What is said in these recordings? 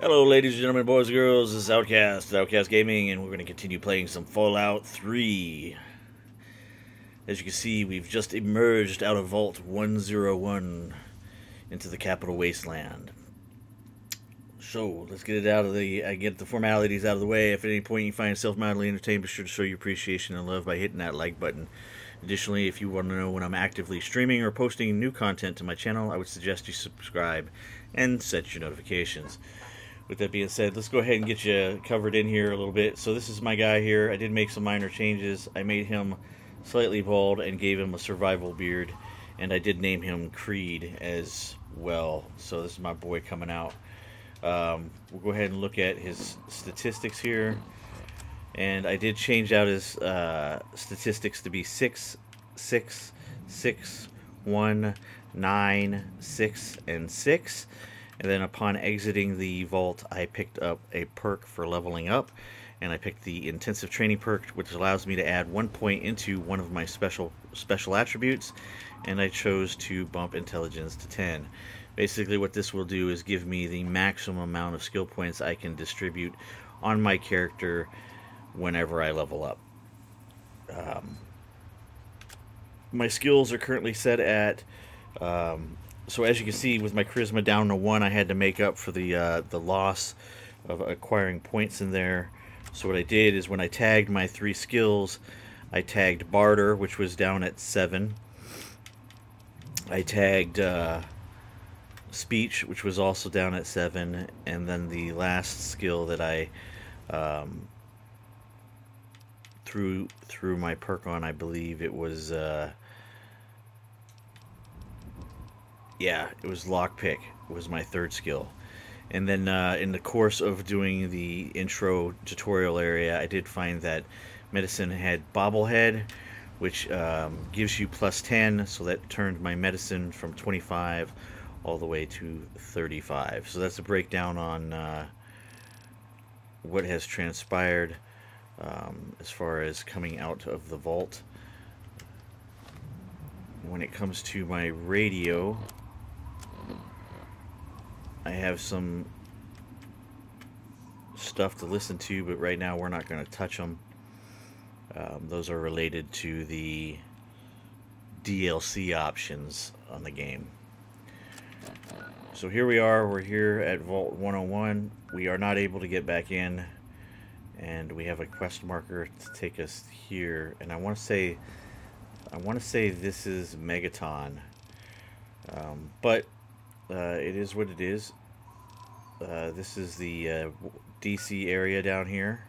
Hello, ladies and gentlemen, boys and girls. This is Outcast, Outcast Gaming, and we're going to continue playing some Fallout 3. As you can see, we've just emerged out of Vault 101 into the Capital Wasteland. So, let's get it out of get the formalities out of the way. If at any point you find yourself mildly entertained, be sure to show your appreciation and love by hitting that like button. Additionally, if you want to know when I'm actively streaming or posting new content to my channel, I would suggest you subscribe and set your notifications. With that being said, let's go ahead and get you covered in here a little bit. So this is my guy here. I did make some minor changes. I made him slightly bald and gave him a survival beard. And I did name him Creed as well. So this is my boy coming out. We'll go ahead and look at his statistics here. And I did change out his statistics to be 6, 6, 6, 1, 9, 6, and 6. And then upon exiting the vault, I picked up a perk for leveling up. And I picked the intensive training perk, which allows me to add 1 point into one of my special attributes. And I chose to bump intelligence to 10. Basically what this will do is give me the maximum amount of skill points I can distribute on my character whenever I level up. My skills are currently set at... So as you can see, with my charisma down to 1, I had to make up for the loss of acquiring points in there. So what I did is when I tagged my 3 skills, I tagged barter, which was down at 7. I tagged speech, which was also down at 7, and then the last skill that I threw my perk on, I believe it was. Yeah, it was lockpick. It was my 3rd skill. And then in the course of doing the intro tutorial area, I did find that medicine had bobblehead, which gives you plus 10, so that turned my medicine from 25 all the way to 35. So that's a breakdown on what has transpired as far as coming out of the vault. When it comes to my radio, I have some stuff to listen to, but right now we're not going to touch them. Those are related to the DLC options on the game. So here we are. We're here at Vault 101. We are not able to get back in, and we have a quest marker to take us here. And I want to say this is Megaton, but it is what it is. This is the DC area down here,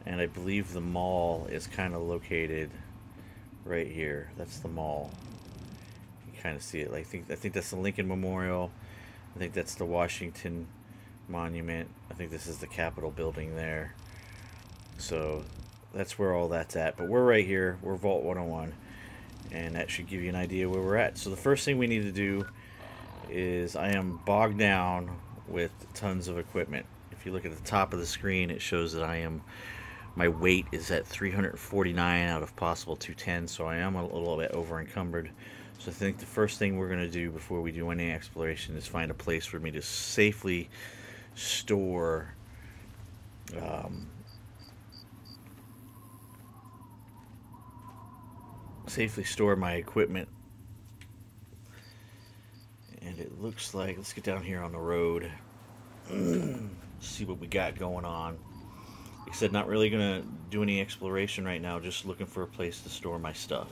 and I believe the mall is kind of located right here. That's the mall. You kind of see it. I think that's the Lincoln Memorial. I think that's the Washington Monument. I think this is the Capitol building there. So that's where all that's at. But we're right here. We're Vault 101, and that should give you an idea where we're at. So the first thing we need to do is, I am bogged down with tons of equipment. If you look at the top of the screen, it shows that my weight is at 349 out of possible 210, so I am a little bit over encumbered. So I think the first thing we're going to do before we do any exploration is find a place for me to safely store my equipment. And it looks like, let's get down here on the road, see what we got going on. Like I said, not really going to do any exploration right now, just looking for a place to store my stuff.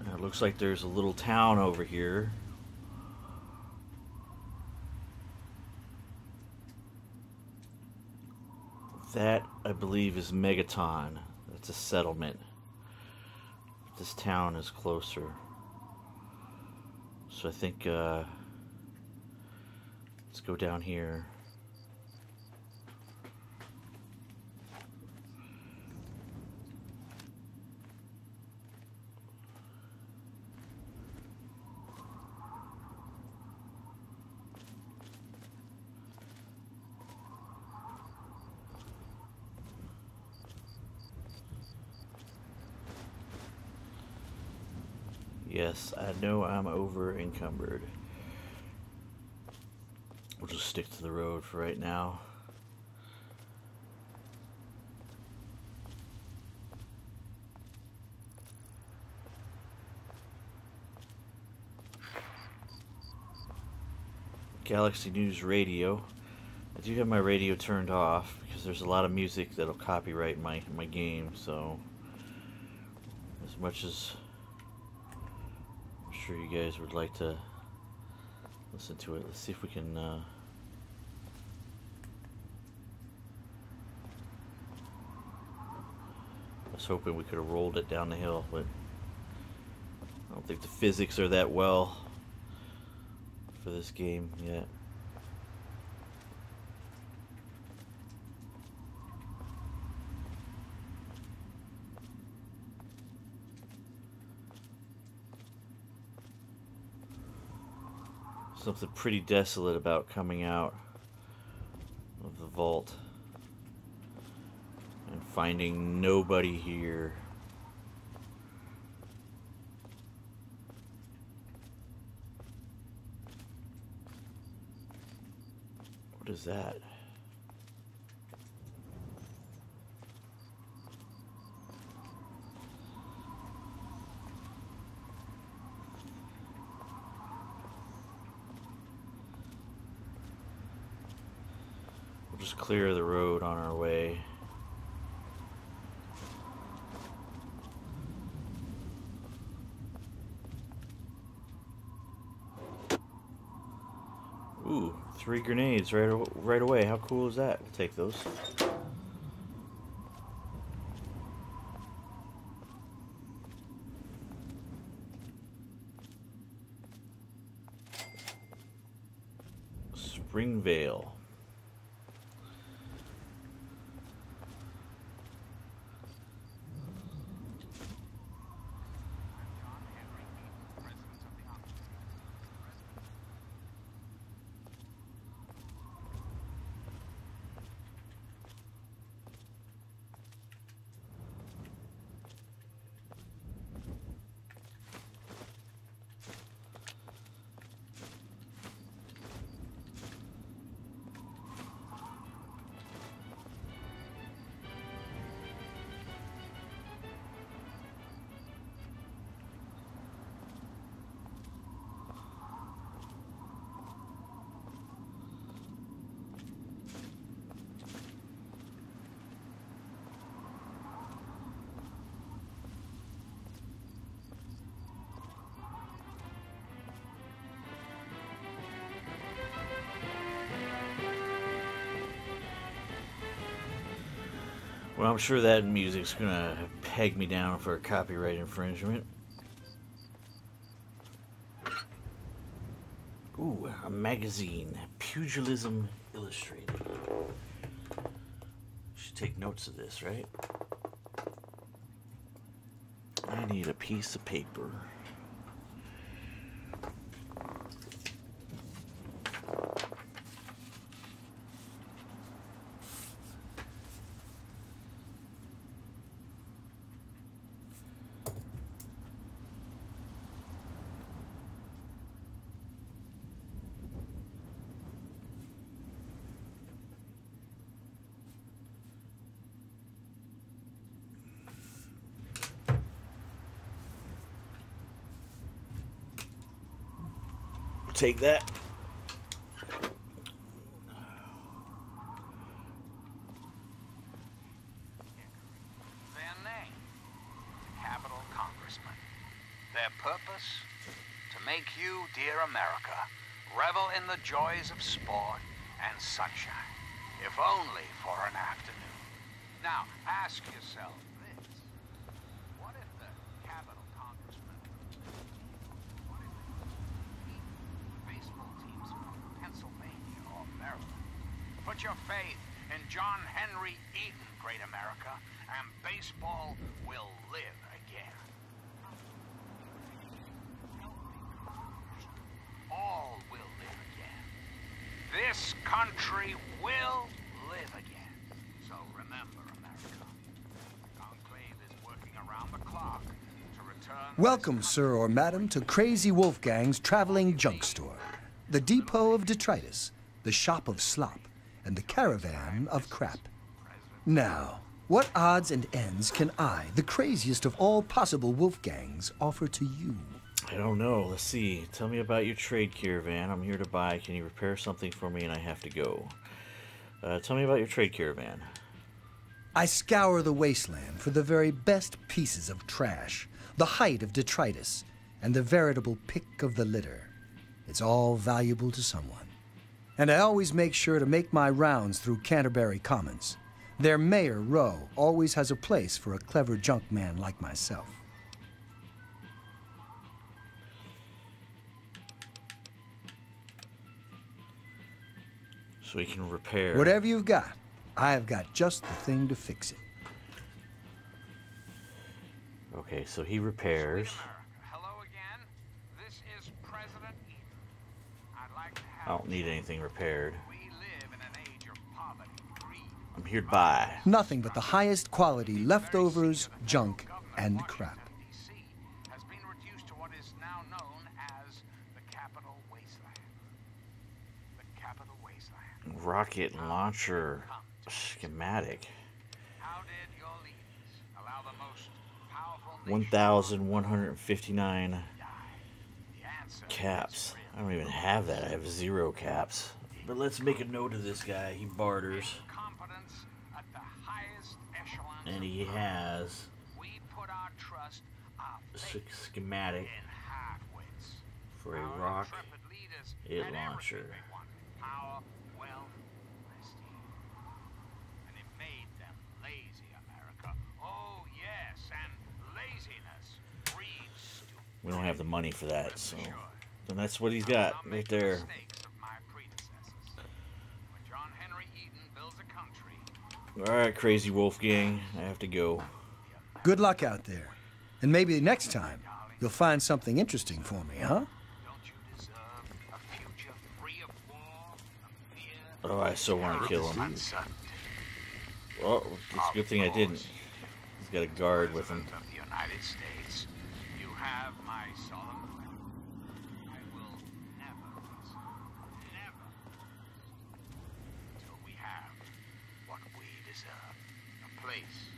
It looks like there's a little town over here. That, I believe, is Megaton. That's a settlement. This town is closer. So I think, let's go down here. Yes, I know I'm over encumbered. We'll just stick to the road for right now. Galaxy News Radio. I do have my radio turned off because there's a lot of music that'll copyright my game, so as much as I'm sure you guys would like to listen to it, let's see if we can I was hoping we could have rolled it down the hill, but I don't think the physics are that well for this game yet. Something pretty desolate about coming out of the vault and finding nobody here. What is that? We'll just clear the road on our way. Ooh, 3 grenades right away. How cool is that? We'll take those. Springvale. Well, I'm sure that music's gonna peg me down for a copyright infringement. Ooh, a magazine. Pugilism Illustrated. Should take notes of this, right? I need a piece of paper. Take that. Their name, Capital Congressman. Their purpose, to make you, dear America, revel in the joys of sport and sunshine, if only for an afternoon. Now, ask yourself this. What if the Capital Congressman, what if the baseball teams from Pennsylvania or Maryland? Put your faith in John Henry Eaton, great America, and baseball will live again. All will live again. This country will live again. So remember, America, Conclave is working around the clock to Welcome, sir or madam, to Crazy Wolfgang's traveling junk store, the depot of detritus, the shop of slop, and the caravan of crap. Now, what odds and ends can I, the craziest of all possible Wolfgangs, offer to you? I don't know. Let's see. Tell me about your trade caravan. I'm here to buy. Can you repair something for me and I have to go? Tell me about your trade caravan. I scour the wasteland for the very best pieces of trash, the height of detritus, and the veritable pick of the litter. It's all valuable to someone. And I always make sure to make my rounds through Canterbury Commons. Their mayor, Rowe, always has a place for a clever junk man like myself. So we can repair. Whatever you've got, I have got just the thing to fix it. Okay, so he repairs. Hello again. This is President Eden. I'd like to I don't need anything repaired. We live in an age of poverty, greed. I'm here to buy. Nothing but the highest quality leftovers, junk, and crap. DC has been reduced to what is now known as the Capital Wasteland. The Capital Wasteland. Rocket launcher schematic. How did your leaders allow the most powerful 1,159 The answer caps. I don't even have that. I have 0 caps. But let's make a note of this guy. He barters. competence at the highest echelon. And he has We put our trust, our a faith schematic in half-wits. for a Our rocket intrepid leaders it had launcher. everything they wanted. Power, wealth, prestige. And it made them lazy, America. Oh, yes, and laziness breeds stupidity. We don't have the money for that, so. And that's what he's got I'll right make the there. mistakes of my predecessors. When John Henry Eden builds a country, Alright, Crazy Wolf Gang. I have to go. Good luck out there. And maybe next time, you'll find something interesting for me, huh? don't you deserve a future free of war, of fear, Oh, I so want to kill him. uncertainty? Well, it's a good thing I didn't. He's got a guard with him. President of the United States, you have my solemn pledge. I will never until we have what we deserve. A place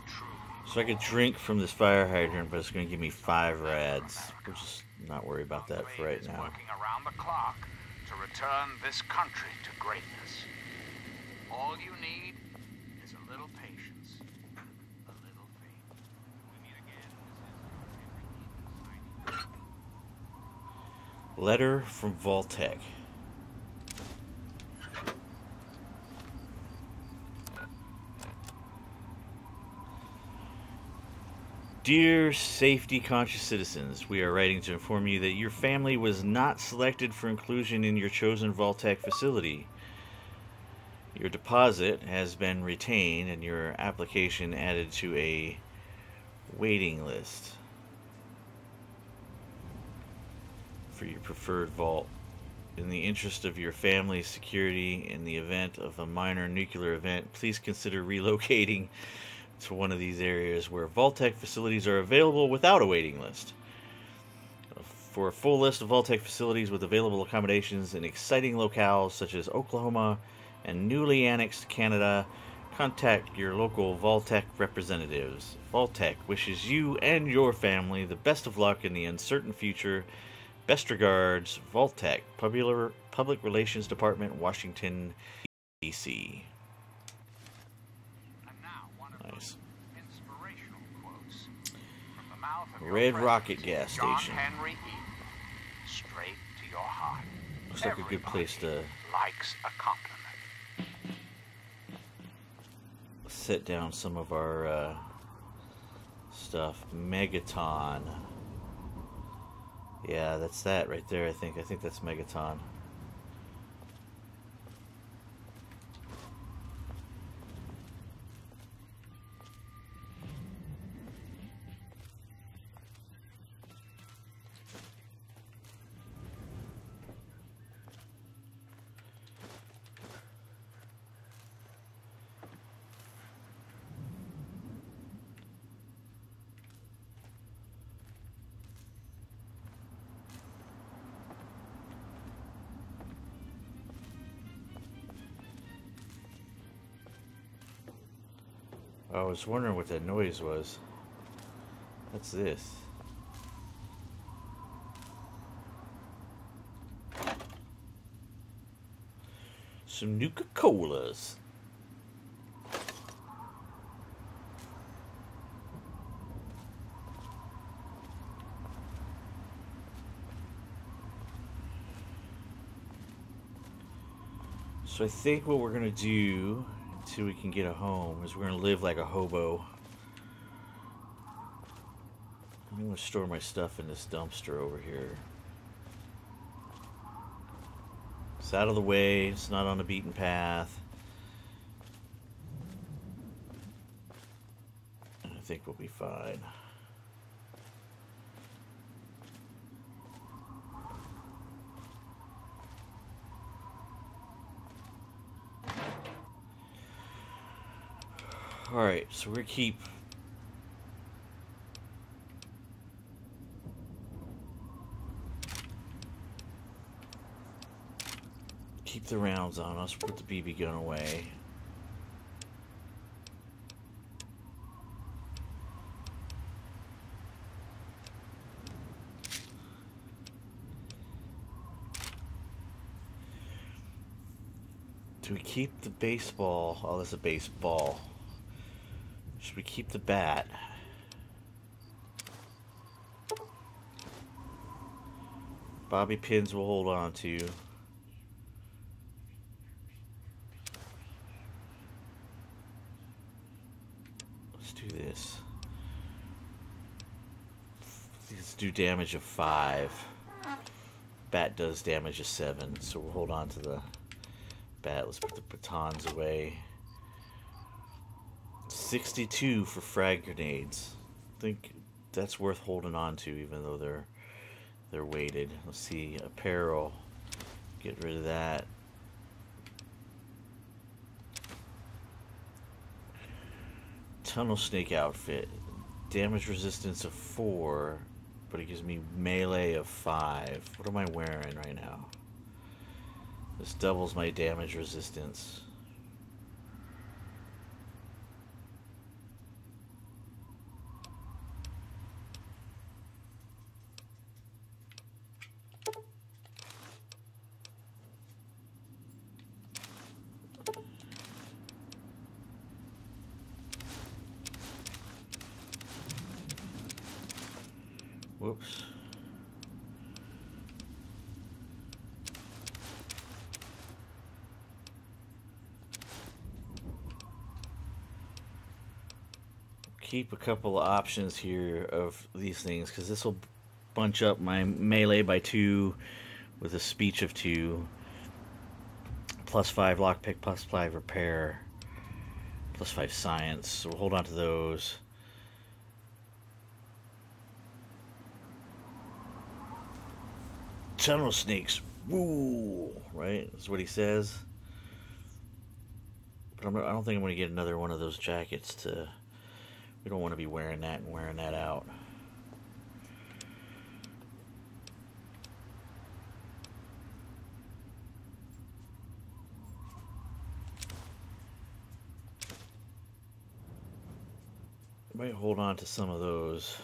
truly. So I could drink from this fire hydrant, but it's going to give me 5 rads. We'll just not worry about that for right is now. working around the clock to return this country to greatness. All you need is a little patience, a little faith. We meet again. Letter from Vault-Tec. Dear safety-conscious citizens, we are writing to inform you that your family was not selected for inclusion in your chosen Vault-Tec facility. Your deposit has been retained and your application added to a waiting list for your preferred vault. In the interest of your family's security in the event of a minor nuclear event, please consider relocating to one of these areas where Vault-Tec facilities are available without a waiting list. For a full list of Vault-Tec facilities with available accommodations in exciting locales such as Oklahoma and newly annexed Canada, contact your local Vault-Tec representatives. Vault-Tec wishes you and your family the best of luck in the uncertain future. Best regards, Vault-Tec, Public Relations Department, Washington, D.C. Nice. Inspirational quotes from the mouth of your Red president, Rocket gas John station. Henry Eden. Straight to your heart. Looks like a good place to Likes a compliment. set down some of our stuff. Megaton. Yeah, that's that right there, I think. I think that's Megaton. I was wondering what that noise was. What's this? Some Nuka-Colas. So I think what we're gonna do until we can get a home is we're gonna live like a hobo. I'm gonna store my stuff in this dumpster over here. It's out of the way, it's not on the beaten path. I think we'll be fine. Alright, so we're gonna keep the rounds on us, put the BB gun away. Do we keep the baseball? Oh, that's a baseball. Should we keep the bat? Bobby pins we'll hold on to. Let's do this. These do damage of 5. Bat does damage of 7, so we'll hold on to the bat. Let's put the batons away. 62 for frag grenades. I think that's worth holding on to, even though they're weighted. Let's see, apparel. Get rid of that. Tunnel snake outfit. Damage resistance of 4, but it gives me melee of 5. What am I wearing right now? This doubles my damage resistance. Whoops. Keep a couple of options here of these things, because this will bunch up my melee by 2 with a speech of 2. +5 lockpick, +5 repair, +5 science. So we'll hold on to those. Tunnel snakes, woo! Right? That's what he says. But I don't think I'm going to get another one of those jackets to... We don't want to be wearing that and wearing that out. I might hold on to some of those.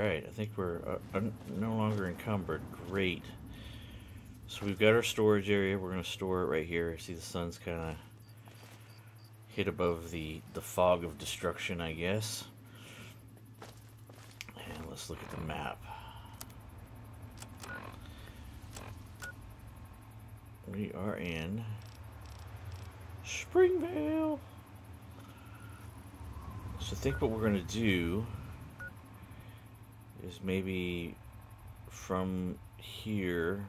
Alright, I think we're no longer encumbered. Great. So we've got our storage area. We're going to store it right here. See, the sun's kind of hit above the fog of destruction, I guess. And let's look at the map. We are in Springvale. So I think what we're going to do is maybe from here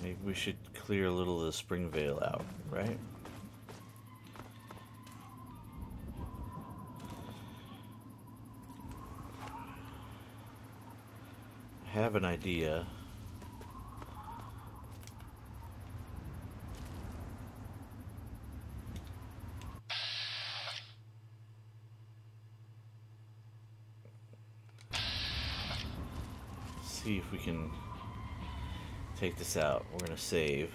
maybe we should clear a little of the Springvale out, right? I have an idea. See if we can take this out. We're gonna save.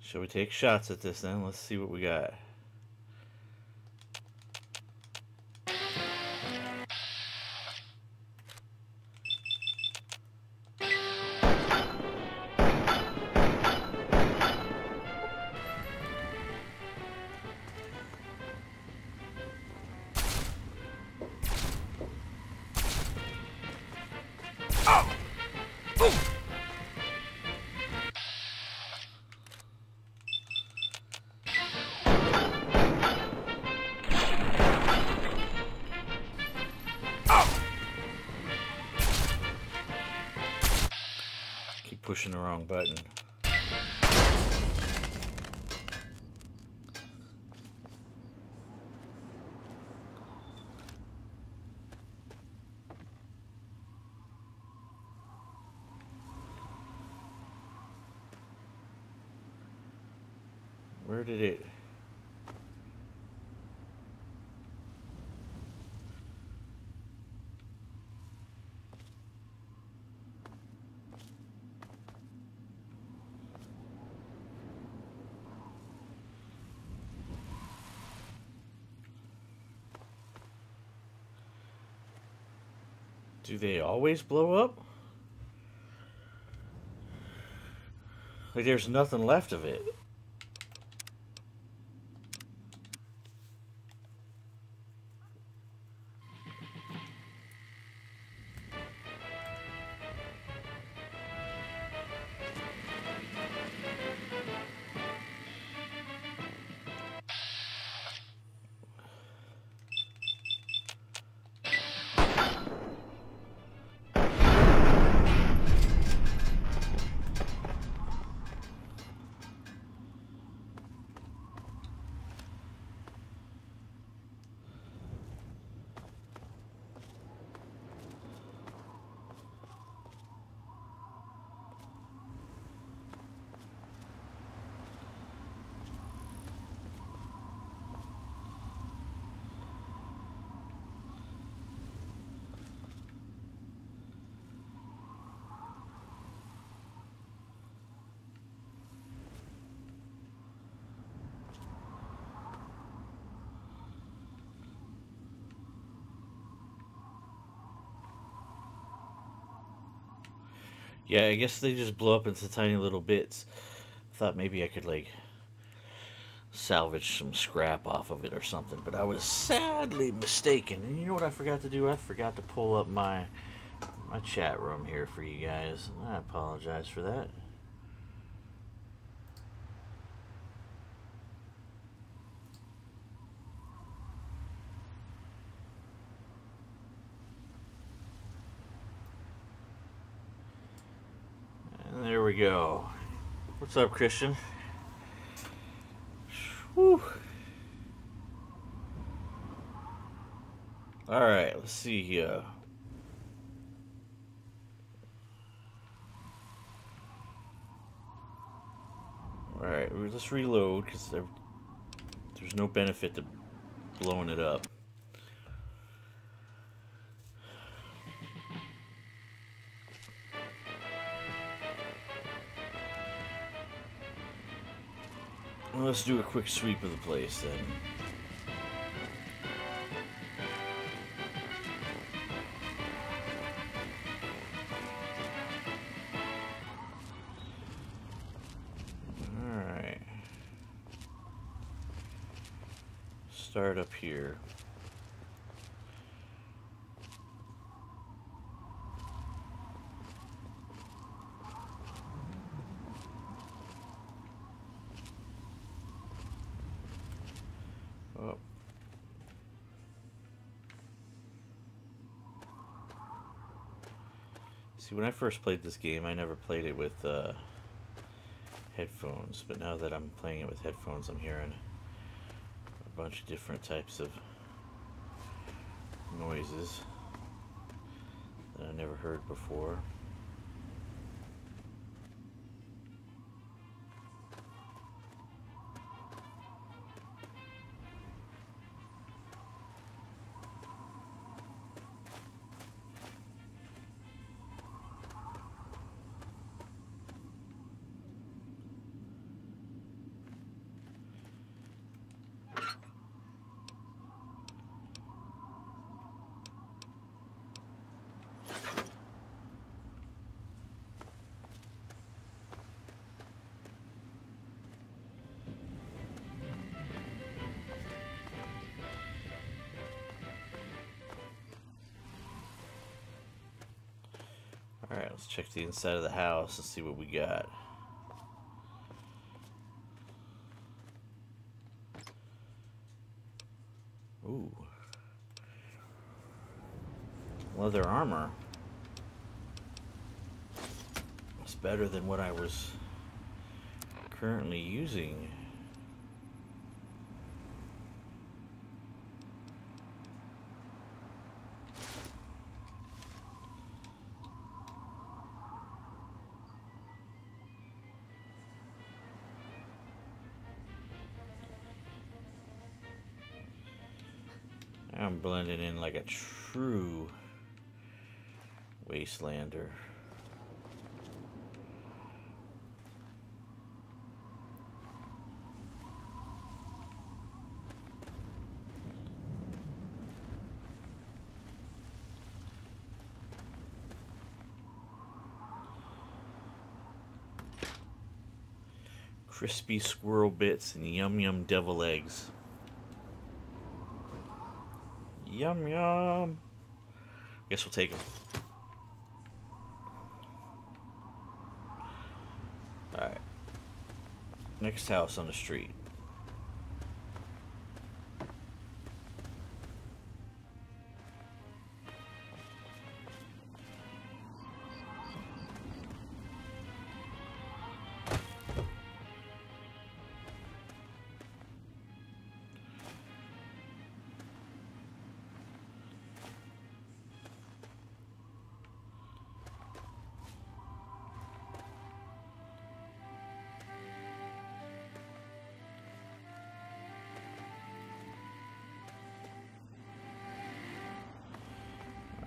Shall we take shots at this then? Let's see what we got. Pushing the wrong button. Where did it? Do they always blow up? Like there's nothing left of it. Yeah, I guess they just blow up into tiny little bits. I thought maybe I could, like, salvage some scrap off of it or something, but I was sadly mistaken. And you know what I forgot to do? I forgot to pull up my chat room here for you guys. I apologize for that. we go. What's up, Christian? Whew. Alright, let's see here. Alright, let's reload, because there's no benefit to blowing it up. Well, let's do a quick sweep of the place then. Alright. Start up here. Oh. See, when I first played this game, I never played it with headphones, but now that I'm playing it with headphones, I'm hearing a bunch of different types of noises that I never heard before. Alright, let's check the inside of the house and see what we got. Ooh. Leather armor. It's better than what I was currently using. I'm blending in like a true wastelander. Crispy squirrel bits and yum yum devil eggs. Yum yum. Guess we'll take them. Alright. Next house on the street.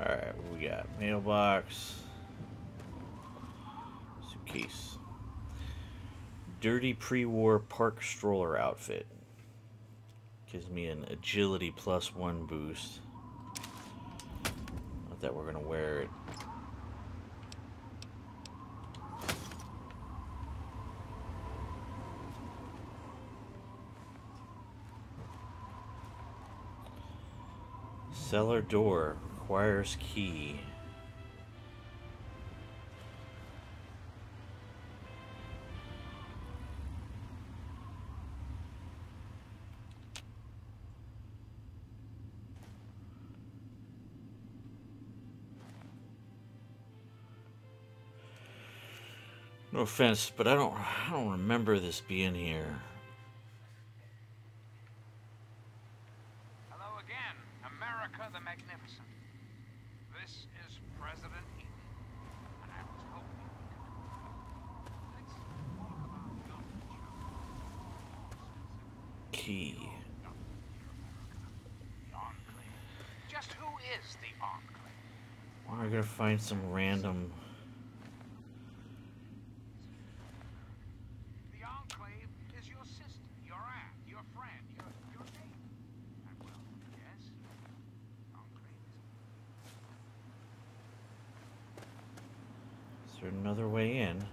Alright, what we got? Mailbox. Suitcase. Dirty pre-war park stroller outfit. Gives me an agility +1 boost. Not that we're gonna wear it. Cellar door. Requires key. No offense, but I don't remember this being here. Hello again, America the Magnificent. This is President Eden, and I was hoping we could... Let's talk about nothing, Key. the Enclave. Just who is the Enclave? Where am I gonna find some random? The Enclave is your sister, your aunt, your friend, your neighbor. And well, yes, Enclave is... Is there another way in?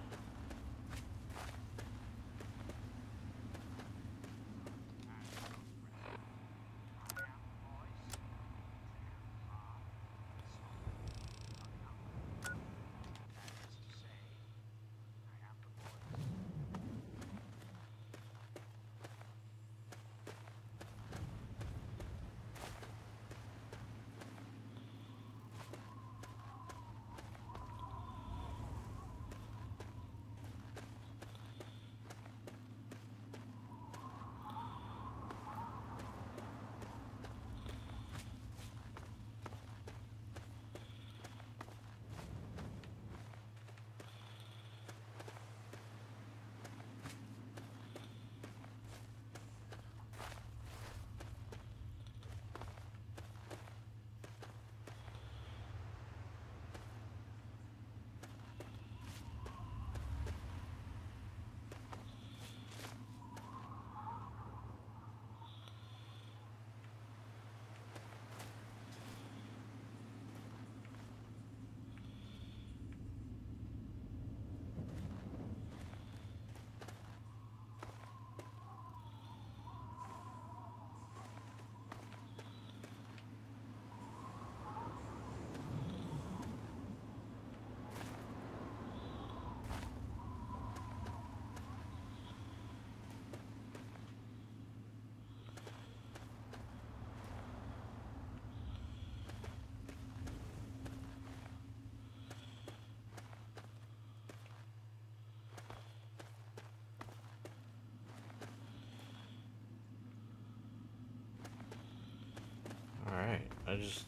Alright, I just...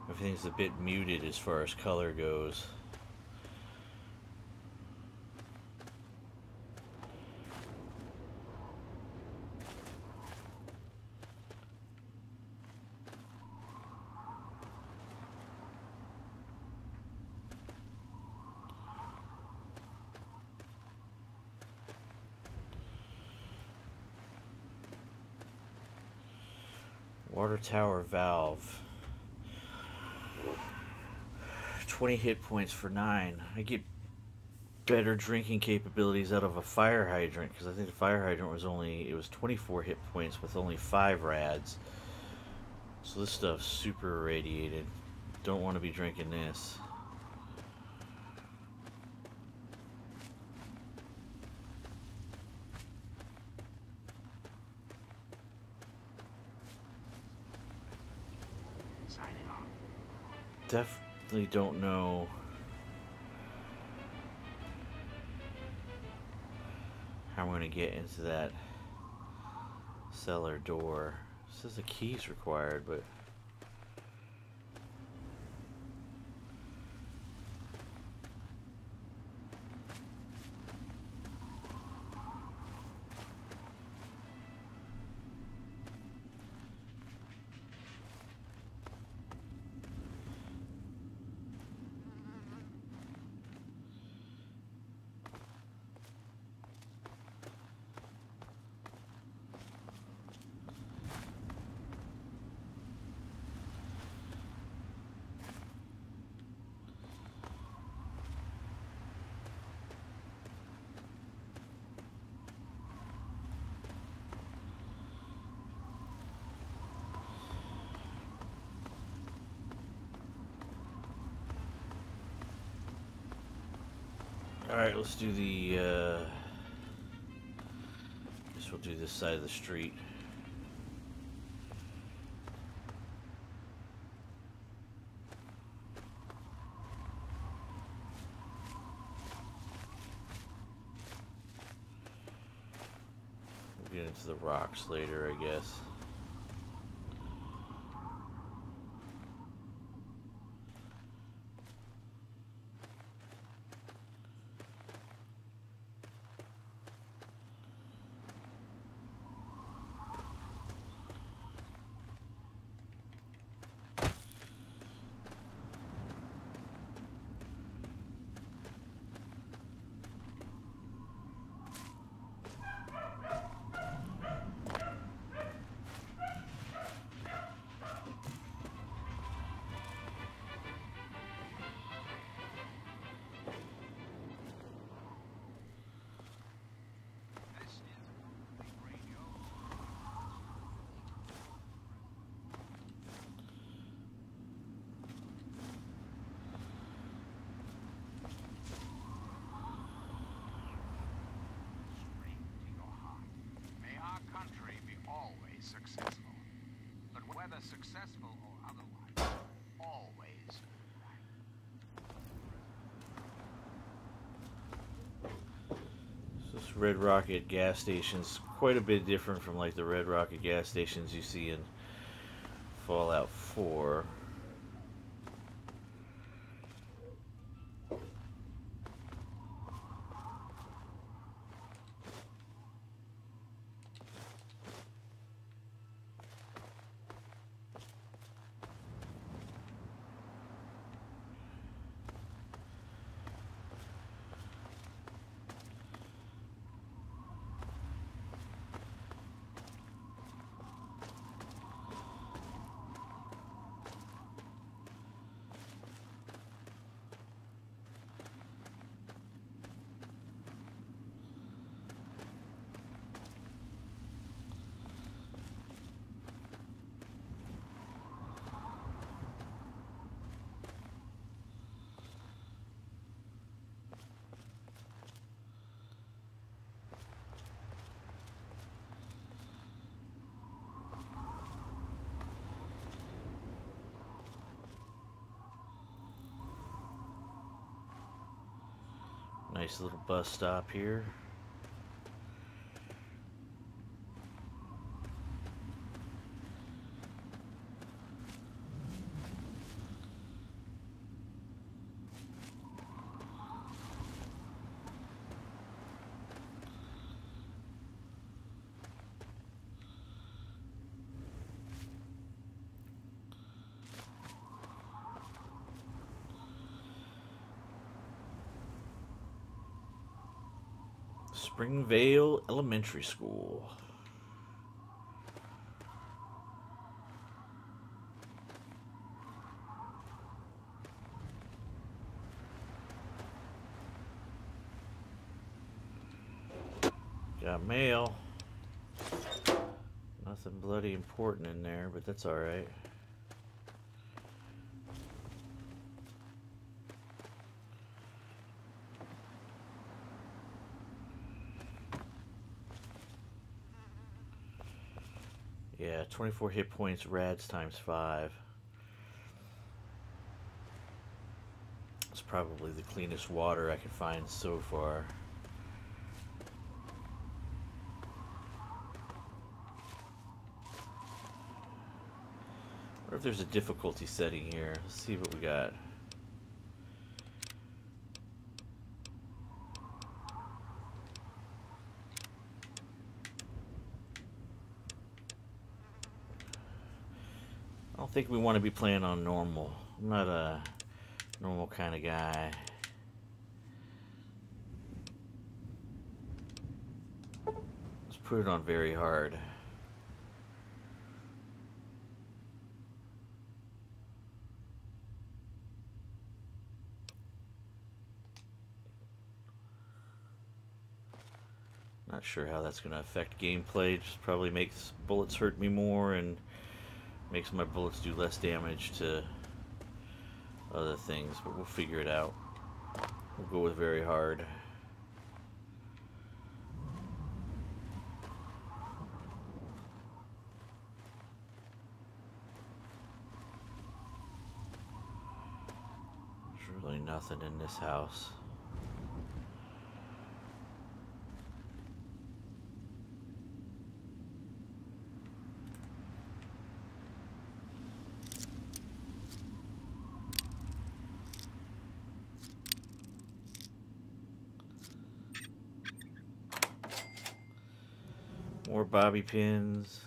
Everything's a bit muted as far as color goes. Water tower valve. 20 hit points for 9. I get better drinking capabilities out of a fire hydrant, because I think the fire hydrant was only, it was 24 hit points with only 5 rads. So this stuff's super irradiated. Don't want to be drinking this. Definitely don't know how I'm going to get into that cellar door. It says the key's required, but Alright, let's do the, guess we'll do this side of the street. We'll get into the rocks later, I guess. Successful. But whether successful or otherwise, always This Red Rocket gas station's quite a bit different from like the Red Rocket gas stations you see in Fallout 4. Nice little bus stop here. Springvale Elementary School. Got mail. Nothing bloody important in there, but that's alright. Yeah, 24 hit points, rads times 5. It's probably the cleanest water I can find so far. What if there's a difficulty setting here? Let's see what we got. I don't think we want to be playing on normal. I'm not a normal kind of guy. Let's put it on very hard. Not sure how that's going to affect gameplay. Just probably makes bullets hurt me more and makes my bullets do less damage to other things, but we'll figure it out. We'll go with very hard. There's really nothing in this house. More bobby pins.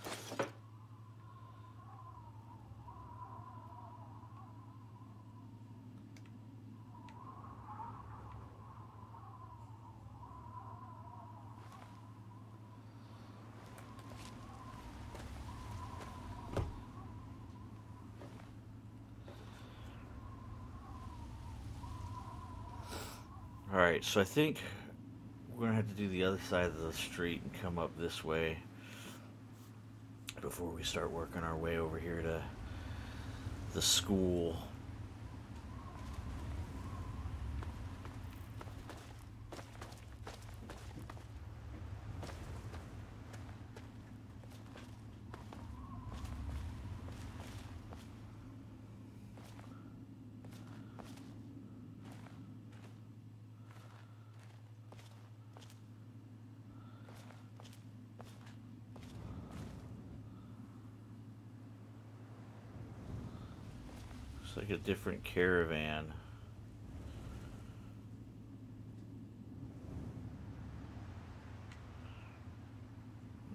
Alright, so I think we're gonna have to do the other side of the street and come up this way before we start working our way over here to the school. It's like a different caravan.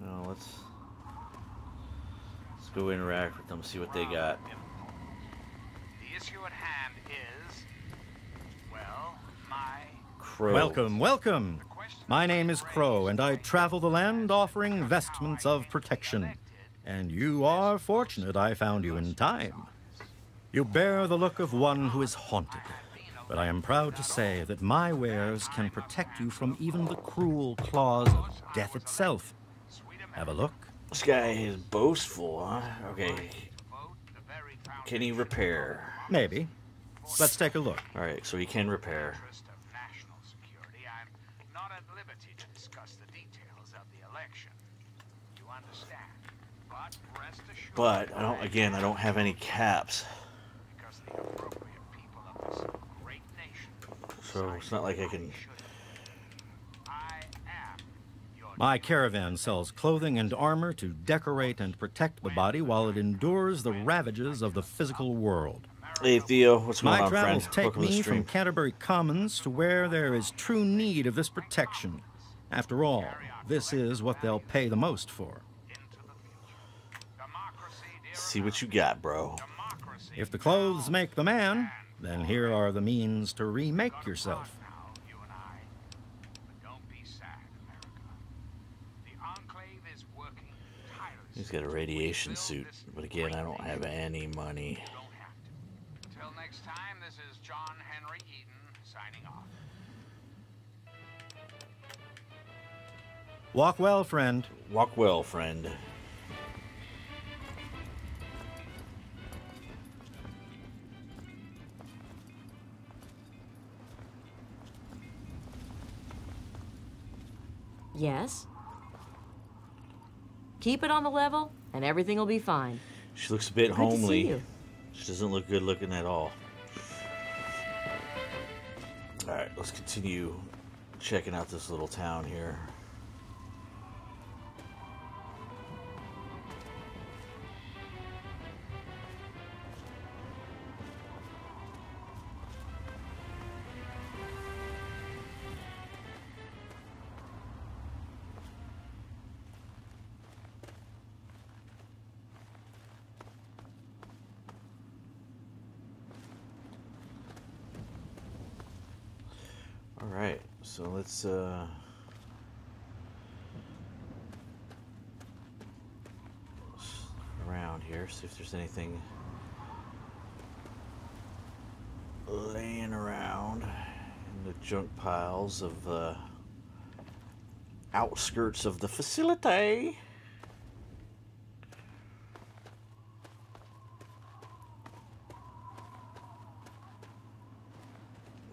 No, let's go interact with them, see what they got. The issue at hand is, well, my Crow. Welcome, welcome. My name is Crow, and I travel the land offering vestments of protection. And you are fortunate I found you in time. You bear the look of one who is haunted, but I am proud to say that my wares can protect you from even the cruel claws of death itself. Have a look. This guy is boastful, huh? Okay. Can he repair? Maybe. Let's take a look. Alright, so he can repair. I'm not at liberty to discuss the details of the election. You understand? But rest assured, But I don't have any caps. because the appropriate people of this great nation. So it's not like I can. I am your My caravan sells clothing and armor to decorate and protect the body while it endures the ravages of the physical world. Hey Theo, what's going My on, friend? travels take Welcome to the me stream. from Canterbury Commons to where there is true need of this protection. After all, this is what they'll pay the most for. See what you got, bro. If the clothes make the man, then here are the means to remake yourself. you and I. But don't be sad, America. The Enclave is working tirelessly. He's got a radiation suit, but again, I don't have any money. You don't have to. Till next time, this is John Henry Eden signing off. Walk well, friend. Walk well, friend. Yes? Keep it on the level, and everything will be fine. She looks a bit Good to see homely. you. She doesn't look good looking at all. Alright, let's continue checking out this little town here. Alright, so let's around here, see if there's anything laying around in the junk piles of the outskirts of the facility.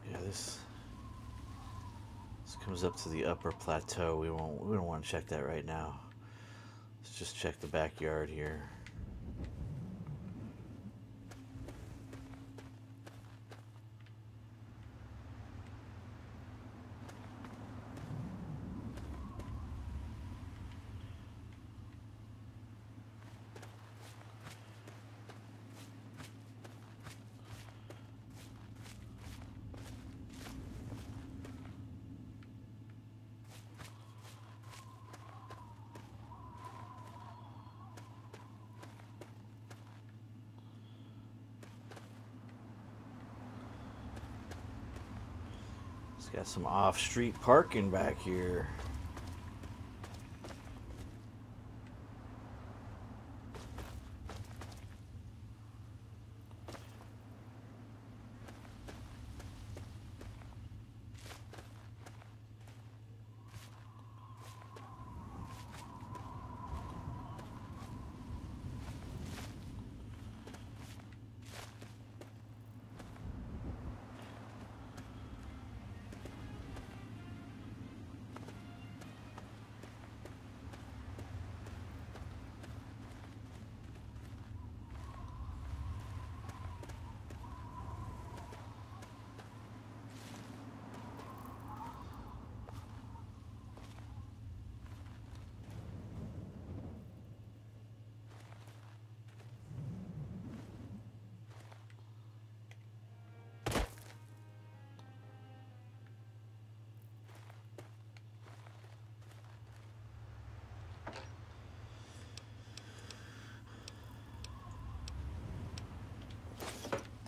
Yeah, this comes up to the upper plateau. We don't want to check that right now. Let's just check the backyard here. It's got some off-street parking back here.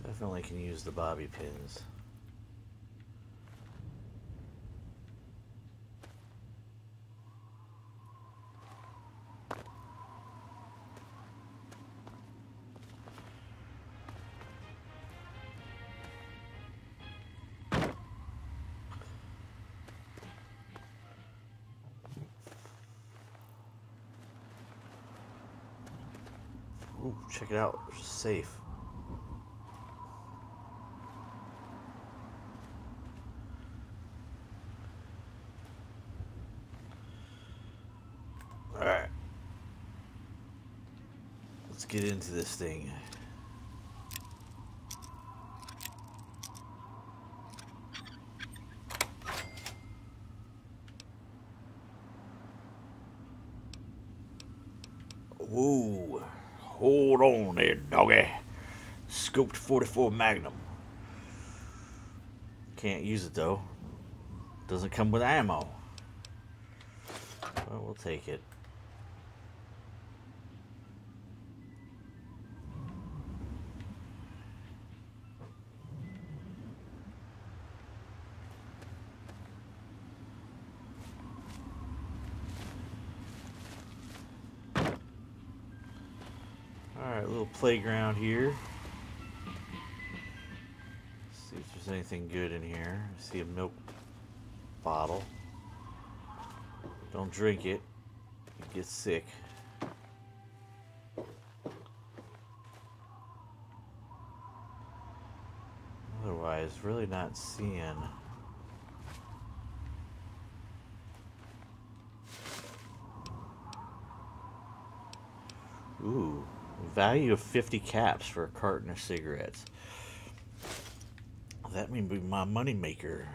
Definitely can use the bobby pins. Ooh, check it out. It's safe. Alright. Let's get into this thing. Whoa. Hold on there, doggy. Scoped 44 Magnum. Can't use it though. Doesn't come with ammo. Well, we'll take it. Alright, a little playground here. See if there's anything good in here. I see a milk bottle. Don't drink it. You get sick. Otherwise, really not seeing. Ooh, value of 50 caps for a carton of cigarettes. That may be my money maker.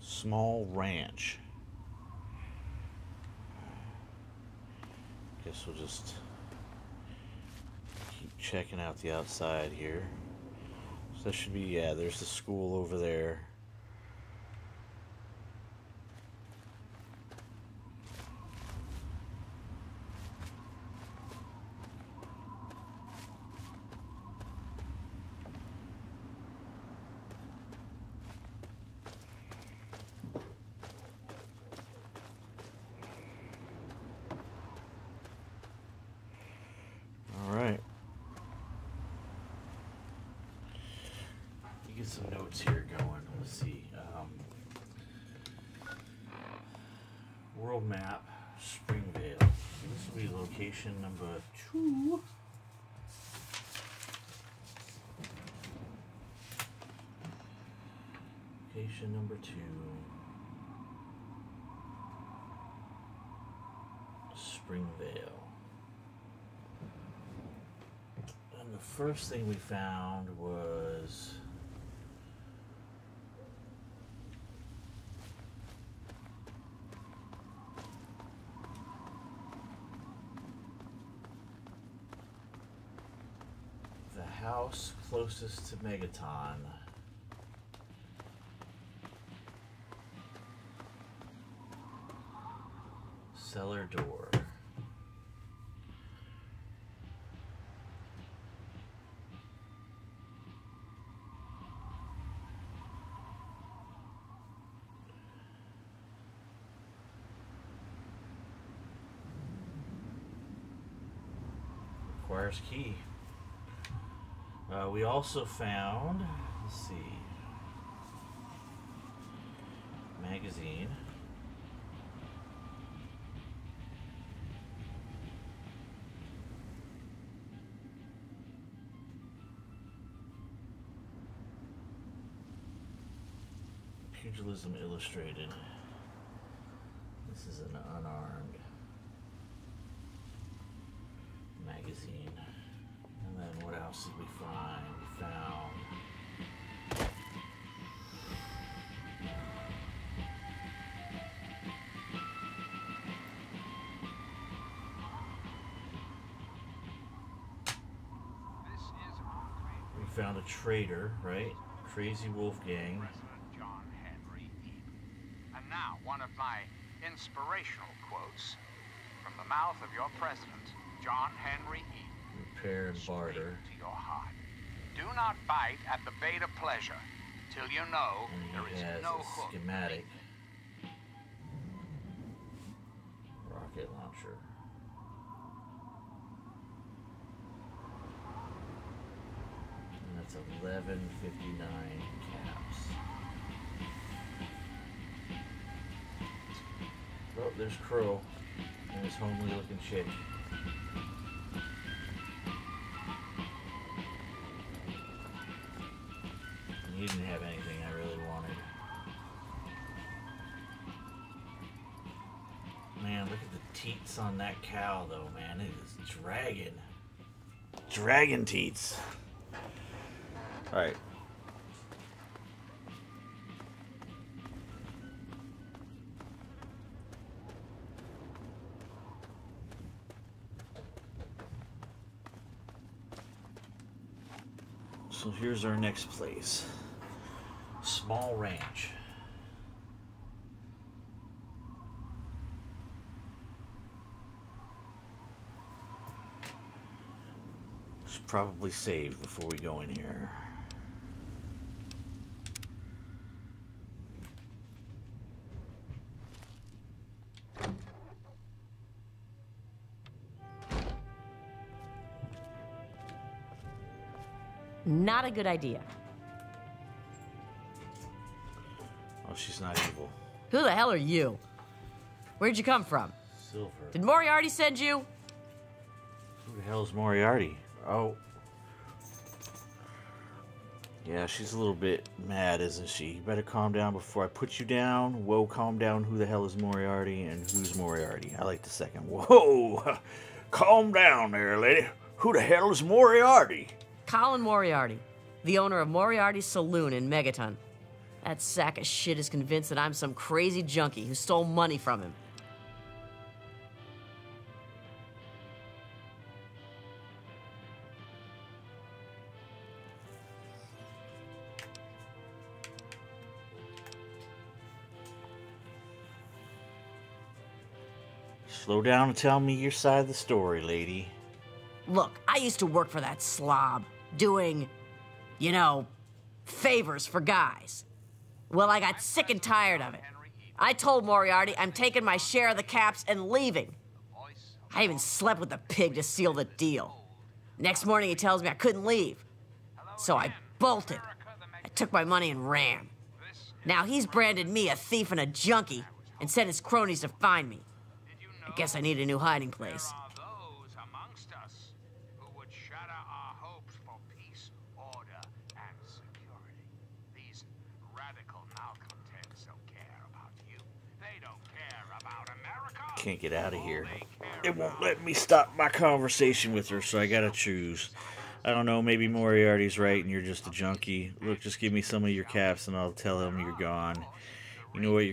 Small ranch. Guess we'll just keep checking out the outside here. So that should be, yeah, there's the school over there. Get some notes here going. Let's see. World map, Springvale. This will be location number 2. Location number 2. Springvale. And the first thing we found was the house closest to Megaton. Cellar door. Requires key. We also found, let's see, magazine. Pugilism Illustrated. This is an unarmed magazine. And then what else did we find? We found a trader, right? Crazy Wolfgang. And now, one of my inspirational quotes from the mouth of your president, John Henry Eaton. Repair and barter. To your heart. Do not bite at the bait of pleasure till you know there is no hook. Schematic. Rocket launcher. And that's 1159 caps. Oh, there's Crow and his homely looking chick. And he didn't have anything I really wanted. Man, look at the teats on that cow though, man. It is dragging. Dragon teats. Alright. So here's our next place. Small ranch. Should probably save before we go in here. Not a good idea. Oh, she's not evil. Who the hell are you? Where'd you come from? Silver. Did Moriarty send you? Who the hell is Moriarty? Oh. Yeah, she's a little bit mad, isn't she? You better calm down before I put you down. Whoa, calm down. Who the hell is Moriarty and who's Moriarty? I like the second. Whoa! Calm down there, lady. Who the hell is Moriarty? Colin Moriarty, the owner of Moriarty's Saloon in Megaton. That sack of shit is convinced that I'm some crazy junkie who stole money from him. Slow down and tell me your side of the story, lady. Look, I used to work for that slob, doing, you know, favors for guys. Well, I got sick and tired of it. I told Moriarty I'm taking my share of the caps and leaving. I even slept with the pig to seal the deal. Next morning he tells me I couldn't leave. So I bolted. I took my money and ran. Now he's branded me a thief and a junkie and sent his cronies to find me. I guess I need a new hiding place. They don't care about America. Can't get out of here. They care it won't let me stop my conversation with her, so I gotta choose. I don't know, maybe Moriarty's right and you're just a junkie. Look, just give me some of your caps and I'll tell him you're gone. You know what,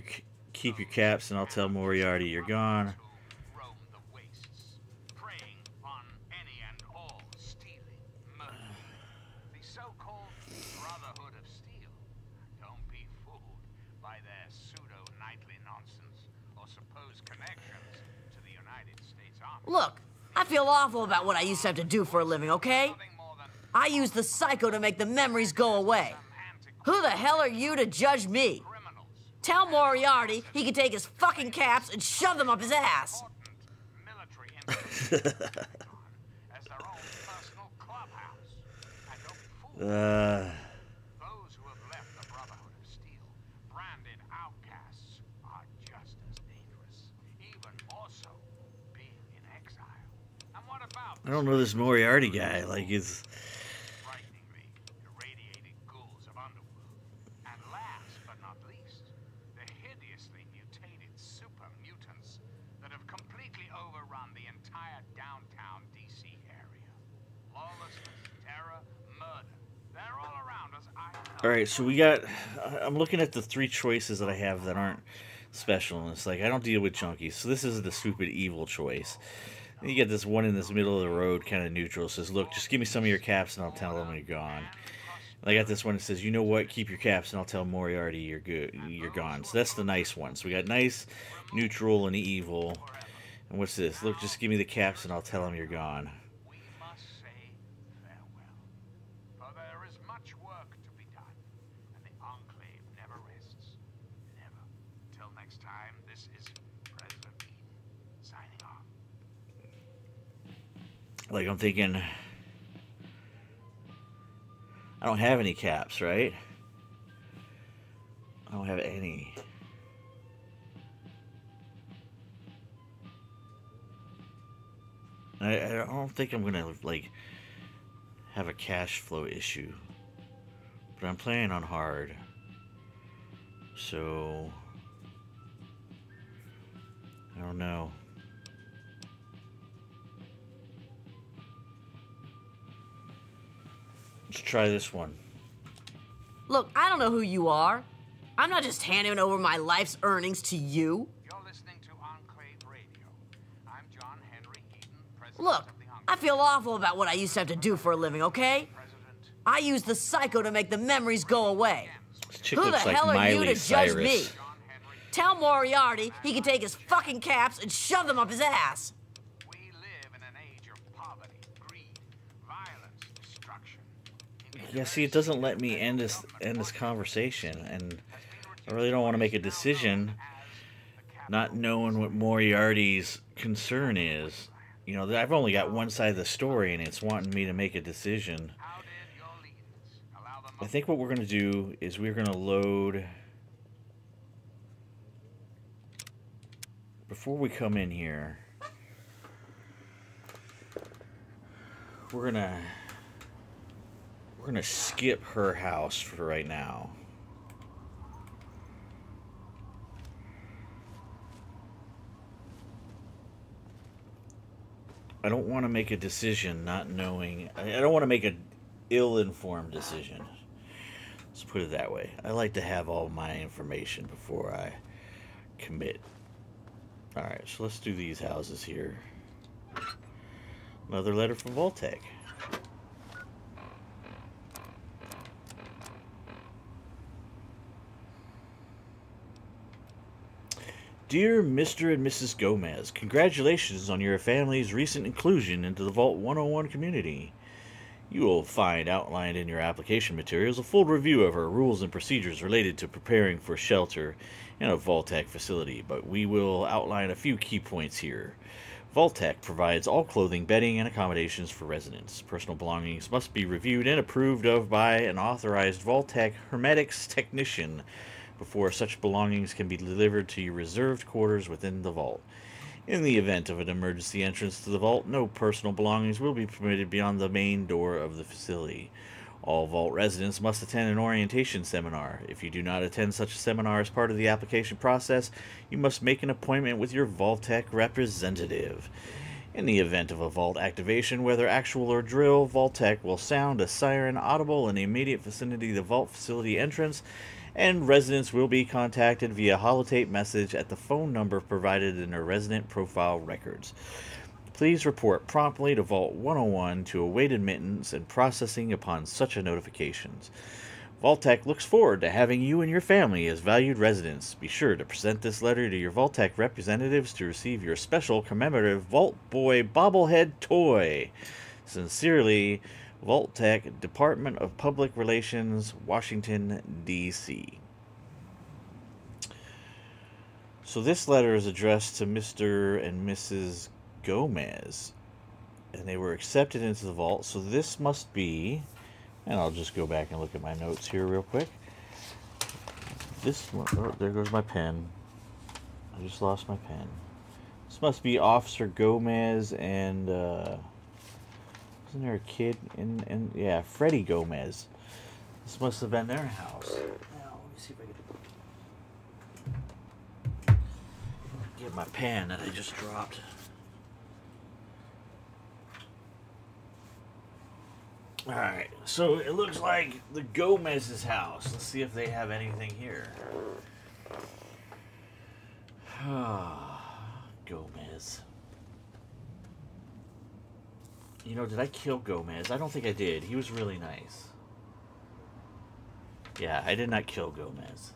keep your caps and I'll tell Moriarty you're gone. Roam the wastes, preying on any and all stealing, murder. The so-called Brotherhood of Steel. Don't be fooled by their pseudo-knightly nonsense or supposed connections to the United States Army. Look, I feel awful about what I used to have to do for a living, okay? I use the psycho to make the memories go away. Who the hell are you to judge me? Tell Moriarty he can take his fucking caps and shove them up his ass. As their own personal clubhouse. And don't be fooled. Those who have left the Brotherhood of Steel, branded outcasts, are just as dangerous. Even more so, being in exile. And what about I don't know this Moriarty guy. Like, it's... frighteningly irradiated ghouls of underworld? And last but not least, the hideously mutated super mutants that have completely overrun the entire downtown DC area. Lawlessness, terror, murder. They're all around us. Alright, so we got... I'm looking at the 3 choices that I have that aren't special, and it's like, I don't deal with junkies, so this is the stupid evil choice. Then you get this one in this middle of the road, kind of neutral. It says, look, just give me some of your caps and I'll tell them you're gone. And I got this one that says, you know what, keep your caps and I'll tell Moriarty you're good, you're gone. So that's the nice one. So we got nice, neutral, and evil. And what's this? Look, just give me the caps and I'll tell him you're gone. We must say farewell. For there is much work to be done, and the Enclave never rests. Never. Till next time, this is President Eden, signing off. Like, I'm thinking... I don't have any caps, right? I don't have any. I don't think I'm gonna, like, have a cash flow issue. But I'm playing on hard. So... I don't know. Let's try this one. Look, I don't know who you are. I'm not just handing over my life's earnings to you. You're listening to Enclave Radio. I'm John Henry Eden, President Look, of the Enclave. I feel awful about what I used to have to do for a living, okay? President, I use the psycho to make the memories go away. This chick Who the looks like hell are you Miley to judge me? Cyrus. John Henry. Tell Moriarty he can take his fucking caps and shove them up his ass. We live in an age of poverty, greed, violence, destruction. Yeah, see, it doesn't let me end this conversation, and I really don't want to make a decision not knowing what Moriarty's concern is. You know, I've only got one side of the story, and it's wanting me to make a decision. How did your leaders allow them I think what we're going to do is we're going to load... Before we come in here, we're gonna skip her house for right now. I don't want to make a decision not knowing. I don't want to make an ill-informed decision. Let's put it that way. I like to have all my information before I commit. Alright, so let's do these houses here. Another letter from Vault-Tec. Dear Mr. and Mrs. Gomez, congratulations on your family's recent inclusion into the Vault 101 community. You will find outlined in your application materials a full review of our rules and procedures related to preparing for shelter in a Vault-Tec facility, but we will outline a few key points here. Vault-Tec provides all clothing, bedding, and accommodations for residents. Personal belongings must be reviewed and approved of by an authorized Vault-Tec hermetics technician before such belongings can be delivered to your reserved quarters within the vault. In the event of an emergency entrance to the vault, no personal belongings will be permitted beyond the main door of the facility. All Vault residents must attend an orientation seminar. If you do not attend such a seminar as part of the application process, you must make an appointment with your Vault-Tec representative. In the event of a Vault activation, whether actual or drill, Vault-Tec will sound a siren audible in the immediate vicinity of the Vault facility entrance, and residents will be contacted via holotape message at the phone number provided in their resident profile records. Please report promptly to Vault 101 to await admittance and processing upon such a notifications. Vault-Tec looks forward to having you and your family as valued residents. Be sure to present this letter to your Vault-Tec representatives to receive your special commemorative Vault Boy bobblehead toy. Sincerely, Vault-Tec, Department of Public Relations, Washington, D.C. So this letter is addressed to Mr. and Mrs. Gomez, and they were accepted into the Vault, so this must be, and I'll just go back and look at my notes here real quick. This one, oh, there goes my pen. I just lost my pen. This must be Officer Gomez and, wasn't there a kid in yeah, Freddie Gomez. This must have been their house. Now, let me see if I can get my pen that I just dropped. Alright, so it looks like the Gomez's house. Let's see if they have anything here. Gomez. You know, did I kill Gomez? I don't think I did. He was really nice. Yeah, I did not kill Gomez.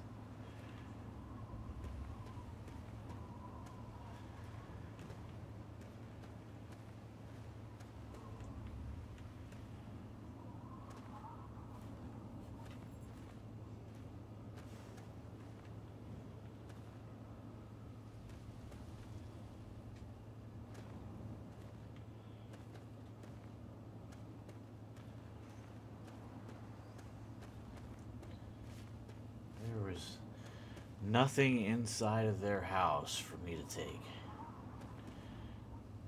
Nothing inside of their house for me to take.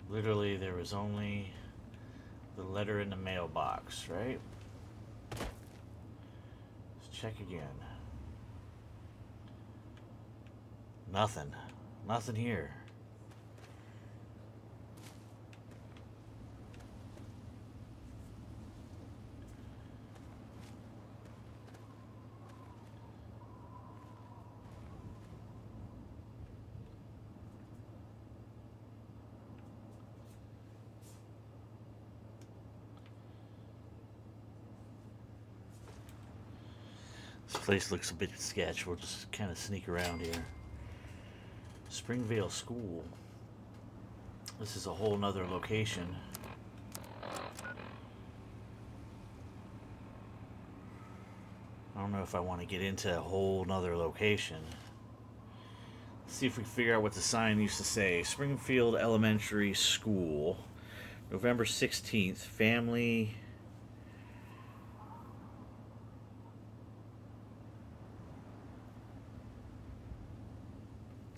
Literally, there was only the letter in the mailbox, right? Let's check again. Nothing. Nothing here. This place looks a bit sketch. We'll just kind of sneak around here. Springvale School. This is a whole nother location. I don't know if I want to get into a whole nother location. Let's see if we can figure out what the sign used to say. Springfield Elementary School. November 16th. Family...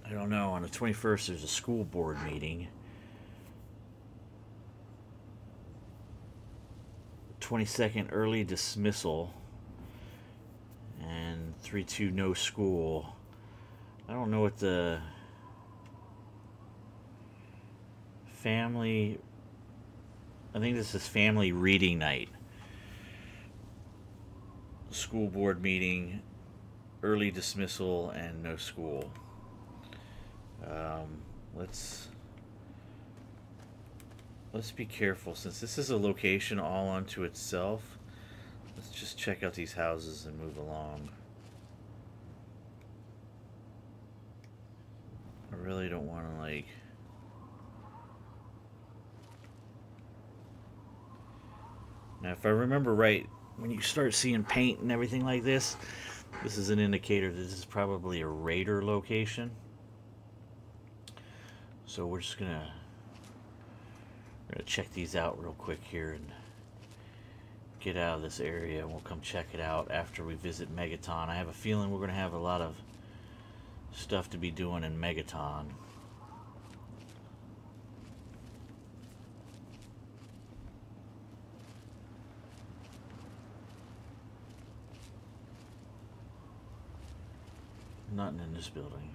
I don't know. On the 21st, there's a school board meeting. 22nd, early dismissal. And 3-2, no school. I don't know what the family... I think this is family reading night. School board meeting, early dismissal, and no school. Let's be careful, since this is a location all unto itself. Let's just check out these houses and move along. I really don't want to, like... Now, if I remember right, when you start seeing paint and everything like this, this is an indicator that this is probably a raider location. So we're just gonna check these out real quick here and get out of this area, and we'll come check it out after we visit Megaton. I have a feeling we're gonna have a lot of stuff to be doing in Megaton. Nothing in this building.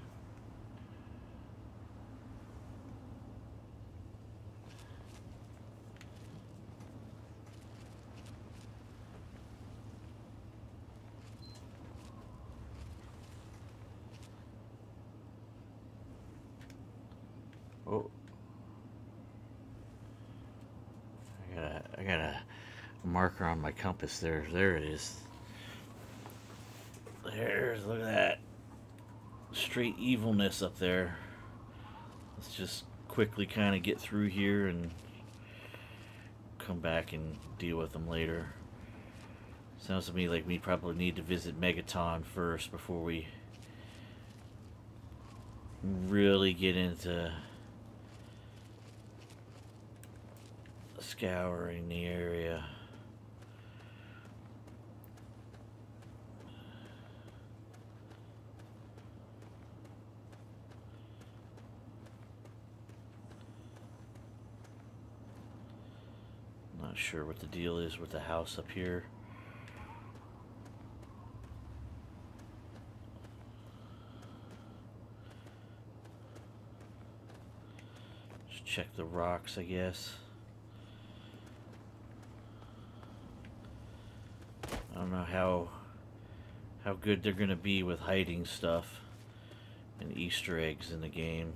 Oh. I got a marker on my compass there. There it is. Look at that. Straight evilness up there. Let's just quickly kind of get through here and come back and deal with them later. Sounds to me like we probably need to visit Megaton first before we really get into scouring the area. Not sure what the deal is with the house up here. Just check the rocks, I guess. I don't know how good they're gonna be with hiding stuff and Easter eggs in the game.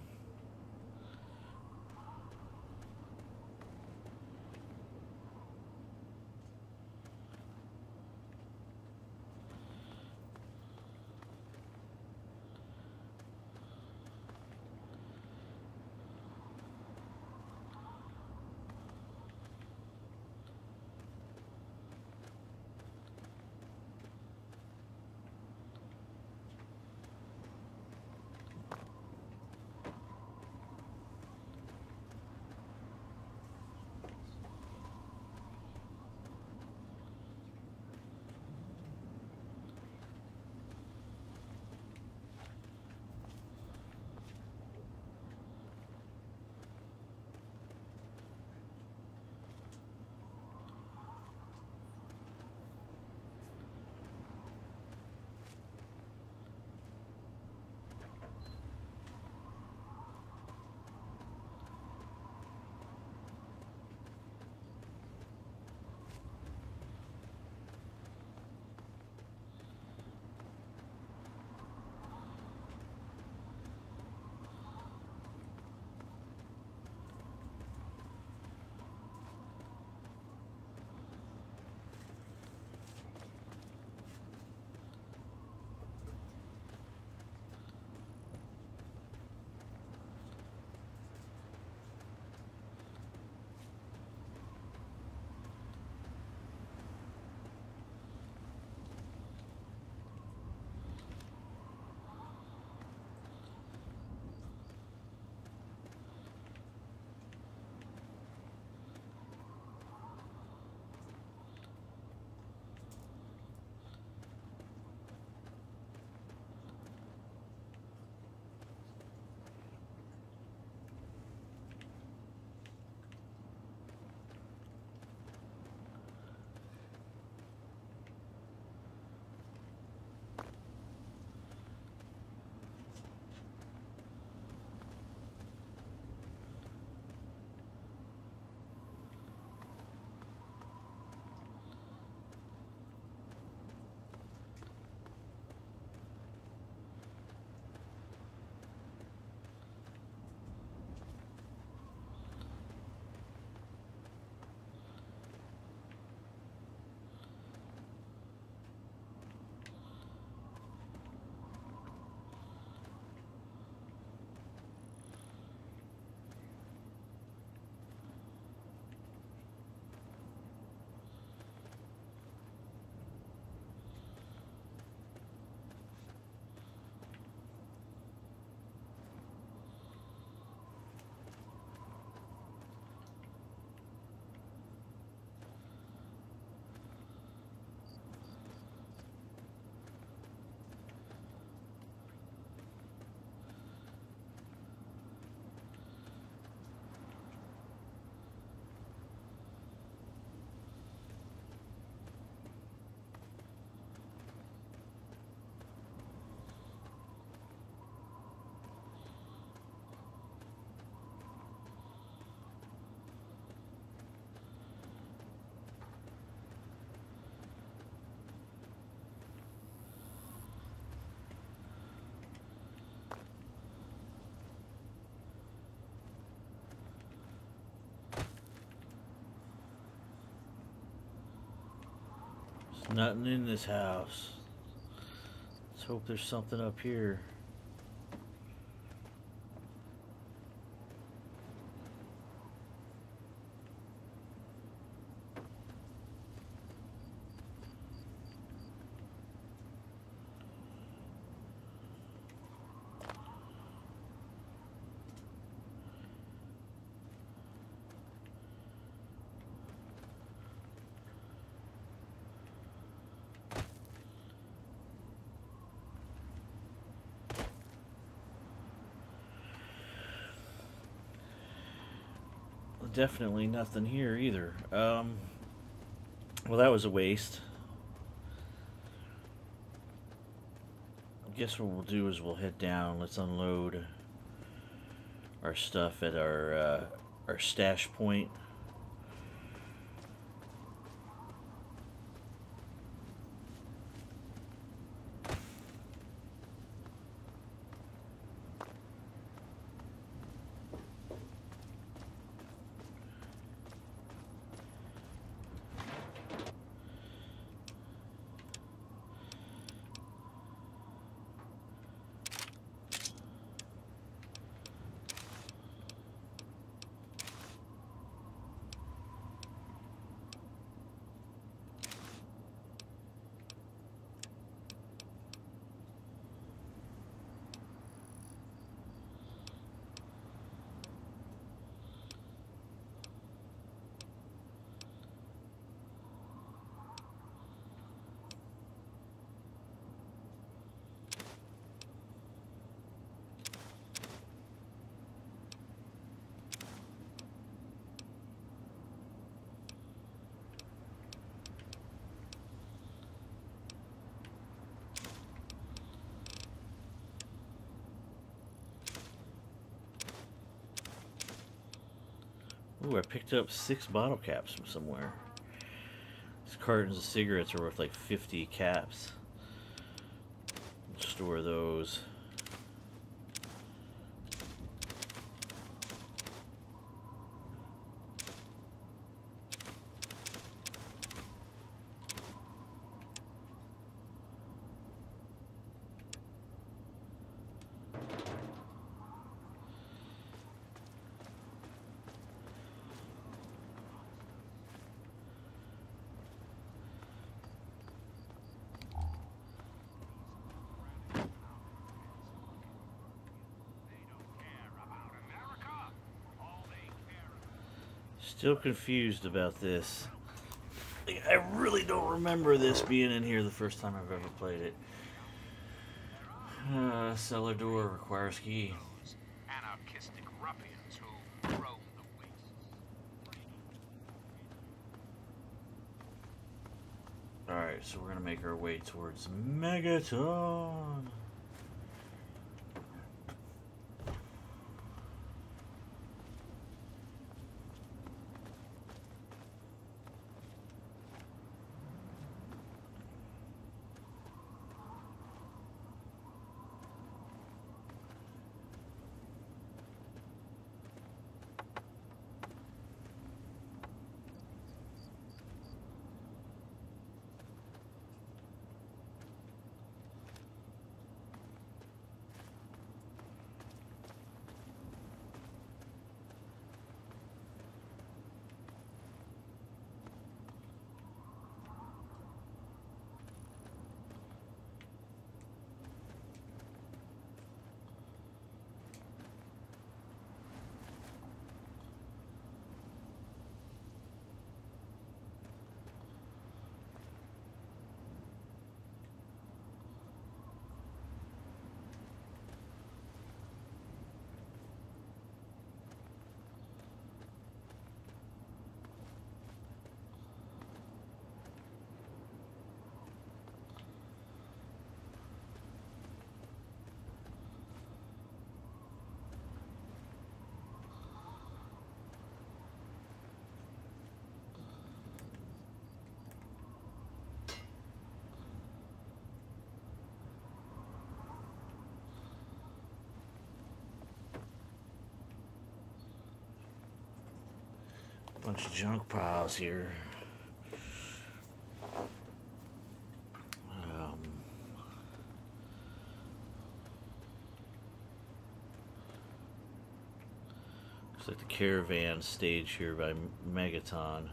Nothing in this house. Let's hope there's something up here. Definitely nothing here either. Well, that was a waste. I guess what we'll do is we'll head down. Let's unload our stuff at our stash point. Ooh, I picked up 6 bottle caps from somewhere. These cartons of cigarettes are worth like 50 caps. Store those. Still confused about this. Like, I really don't remember this being in here the first time I've ever played it. Cellar door requires key. Anarchistic ruffians who roam the wastes. Alright, so we're gonna make our way towards Megaton. Bunch of junk piles here. Looks like the caravan stage here by Megaton.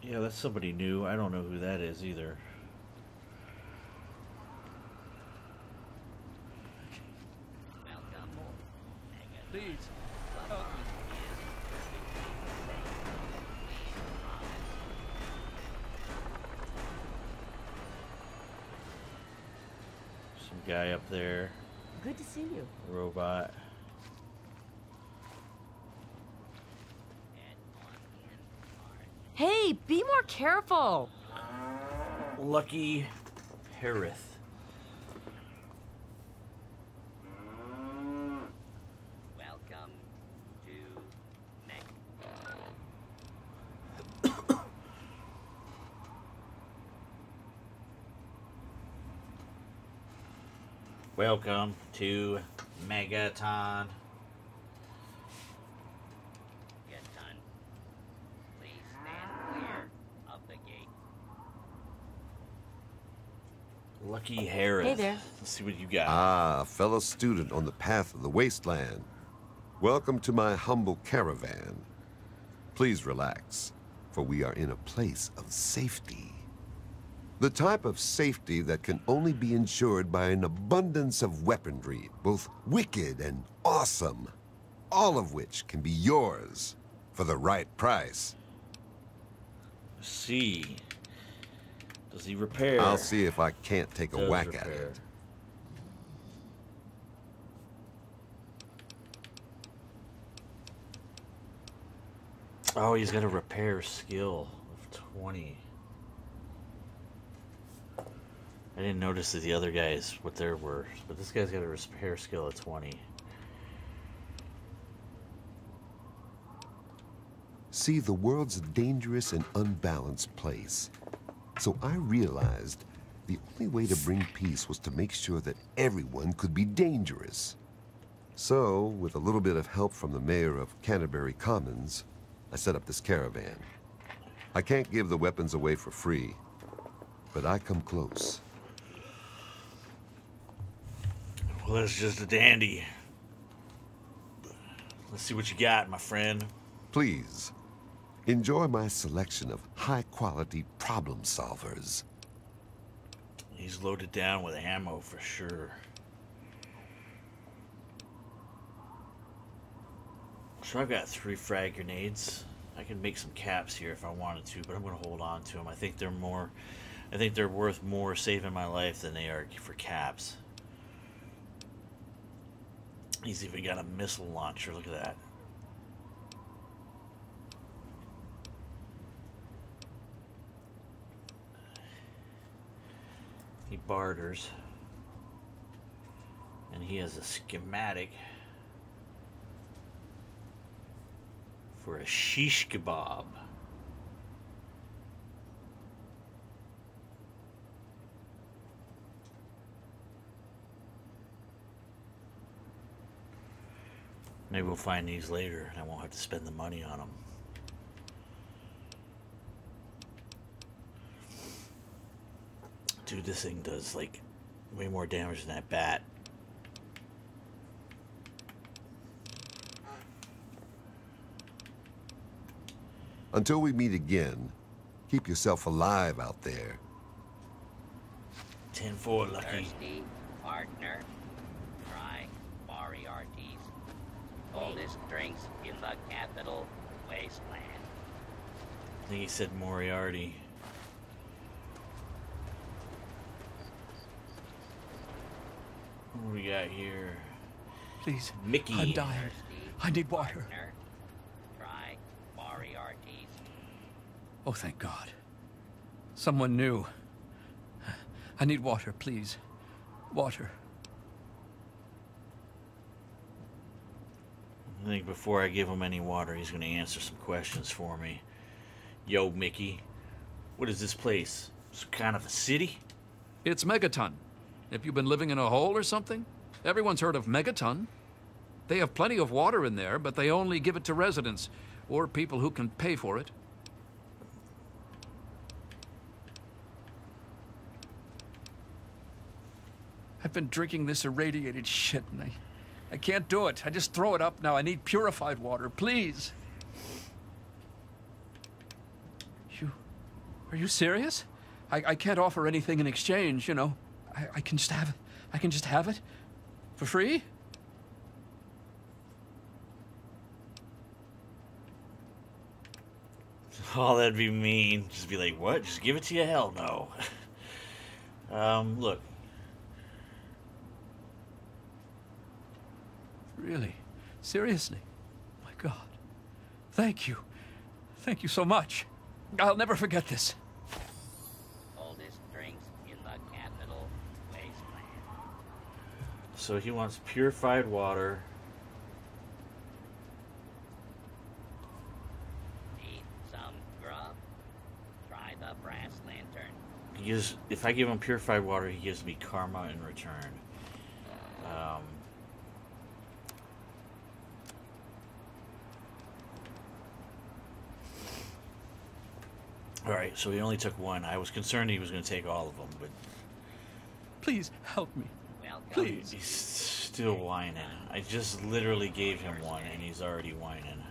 Yeah, that's somebody new. I don't know who that is either. Please. Some guy up there. Good to see you. Robot. Hey, be more careful. Lucky Harith. Welcome to Welcome to Megaton. Megaton. Please stand clear of the gate. Lucky Harith. Hey there. Let's see what you got. Ah, fellow student on the path of the wasteland. Welcome to my humble caravan. Please relax, for we are in a place of safety. The type of safety that can only be ensured by an abundance of weaponry, both wicked and awesome, all of which can be yours for the right price. Let's see. Does he repair? I'll see if I can't take a Does whack at repair. it. Oh, he's got a repair skill of 20. I didn't notice that the other guys, what their were, but this guy's got a repair skill of 20. See, the world's a dangerous and unbalanced place. So I realized the only way to bring peace was to make sure that everyone could be dangerous. So, with a little bit of help from the mayor of Canterbury Commons, I set up this caravan. I can't give the weapons away for free, but I come close. Well, that's just a dandy. Let's see what you got, my friend. Please, enjoy my selection of high-quality problem solvers. He's loaded down with ammo for sure. So I've got 3 frag grenades. I can make some caps here if I wanted to, but I'm going to hold on to them. I think they're worth more saving my life than they are for caps. He's even got a missile launcher. Look at that. He barters. And he has a schematic for a shish kebab. Maybe we'll find these later and I won't have to spend the money on them. Dude, this thing does like way more damage than that bat. Until we meet again, keep yourself alive out there. 10-4, Lucky. Thirsty partner. Try Moriarty's oldest drinks in the capital wasteland. I think he said Moriarty. What do we got here? Please. Mickey. I'm dying. Thirsty I need water. partner. Try Moriarty's. Oh, thank God. Someone knew. I need water, please. Water. I think before I give him any water, he's going to answer some questions for me. Yo, Mickey, what is this place? Some kind of a city? It's Megaton. Have you been living in a hole or something? Everyone's heard of Megaton. They have plenty of water in there, but they only give it to residents or people who can pay for it. I've been drinking this irradiated shit, and I can't do it. I just throw it up now. I need purified water, please. Are you serious? I can't offer anything in exchange, you know. I can just have it. I can just have it? For free? Oh, that'd be mean. Just be like, what? Just give it to you? Hell no. Look. Really? Seriously? My God. Thank you. Thank you so much. I'll never forget this. Oldest drinks in the capital wasteland. So he wants purified water. Need some grub? Try the brass lantern. He gives, if I give him purified water, he gives me karma in return. Alright, so he only took one. I was concerned he was going to take all of them, but Please help me. Welcome. Please. he's still whining. I just literally gave him one, and he's already whining.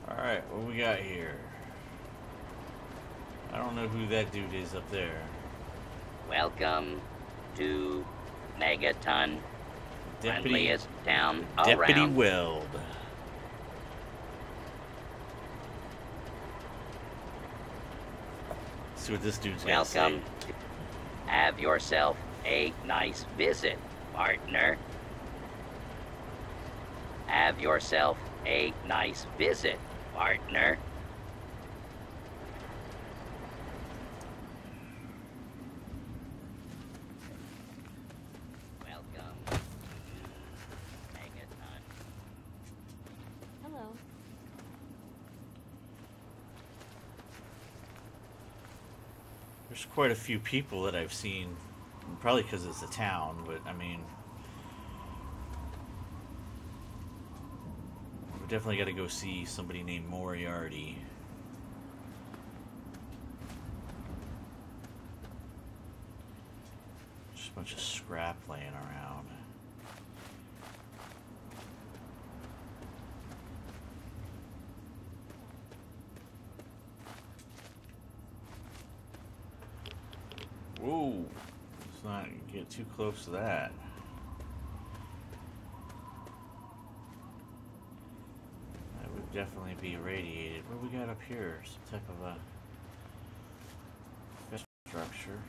Alright, what we got here? I don't know who that dude is up there. Welcome to Megaton. Deputy, Friendliest town Deputy around. Weld. See what this dude's got to say. Welcome. Have yourself a nice visit, partner. Have yourself a nice visit, partner. Welcome to Megaton. Hello. There's quite a few people that I've seen, probably because it's a town, but I mean, we definitely got to go see somebody named Moriarty. Just a bunch of scrap laying around. Whoa, let's not get too close to that. That would definitely be irradiated. What do we got up here? Some type of a structure.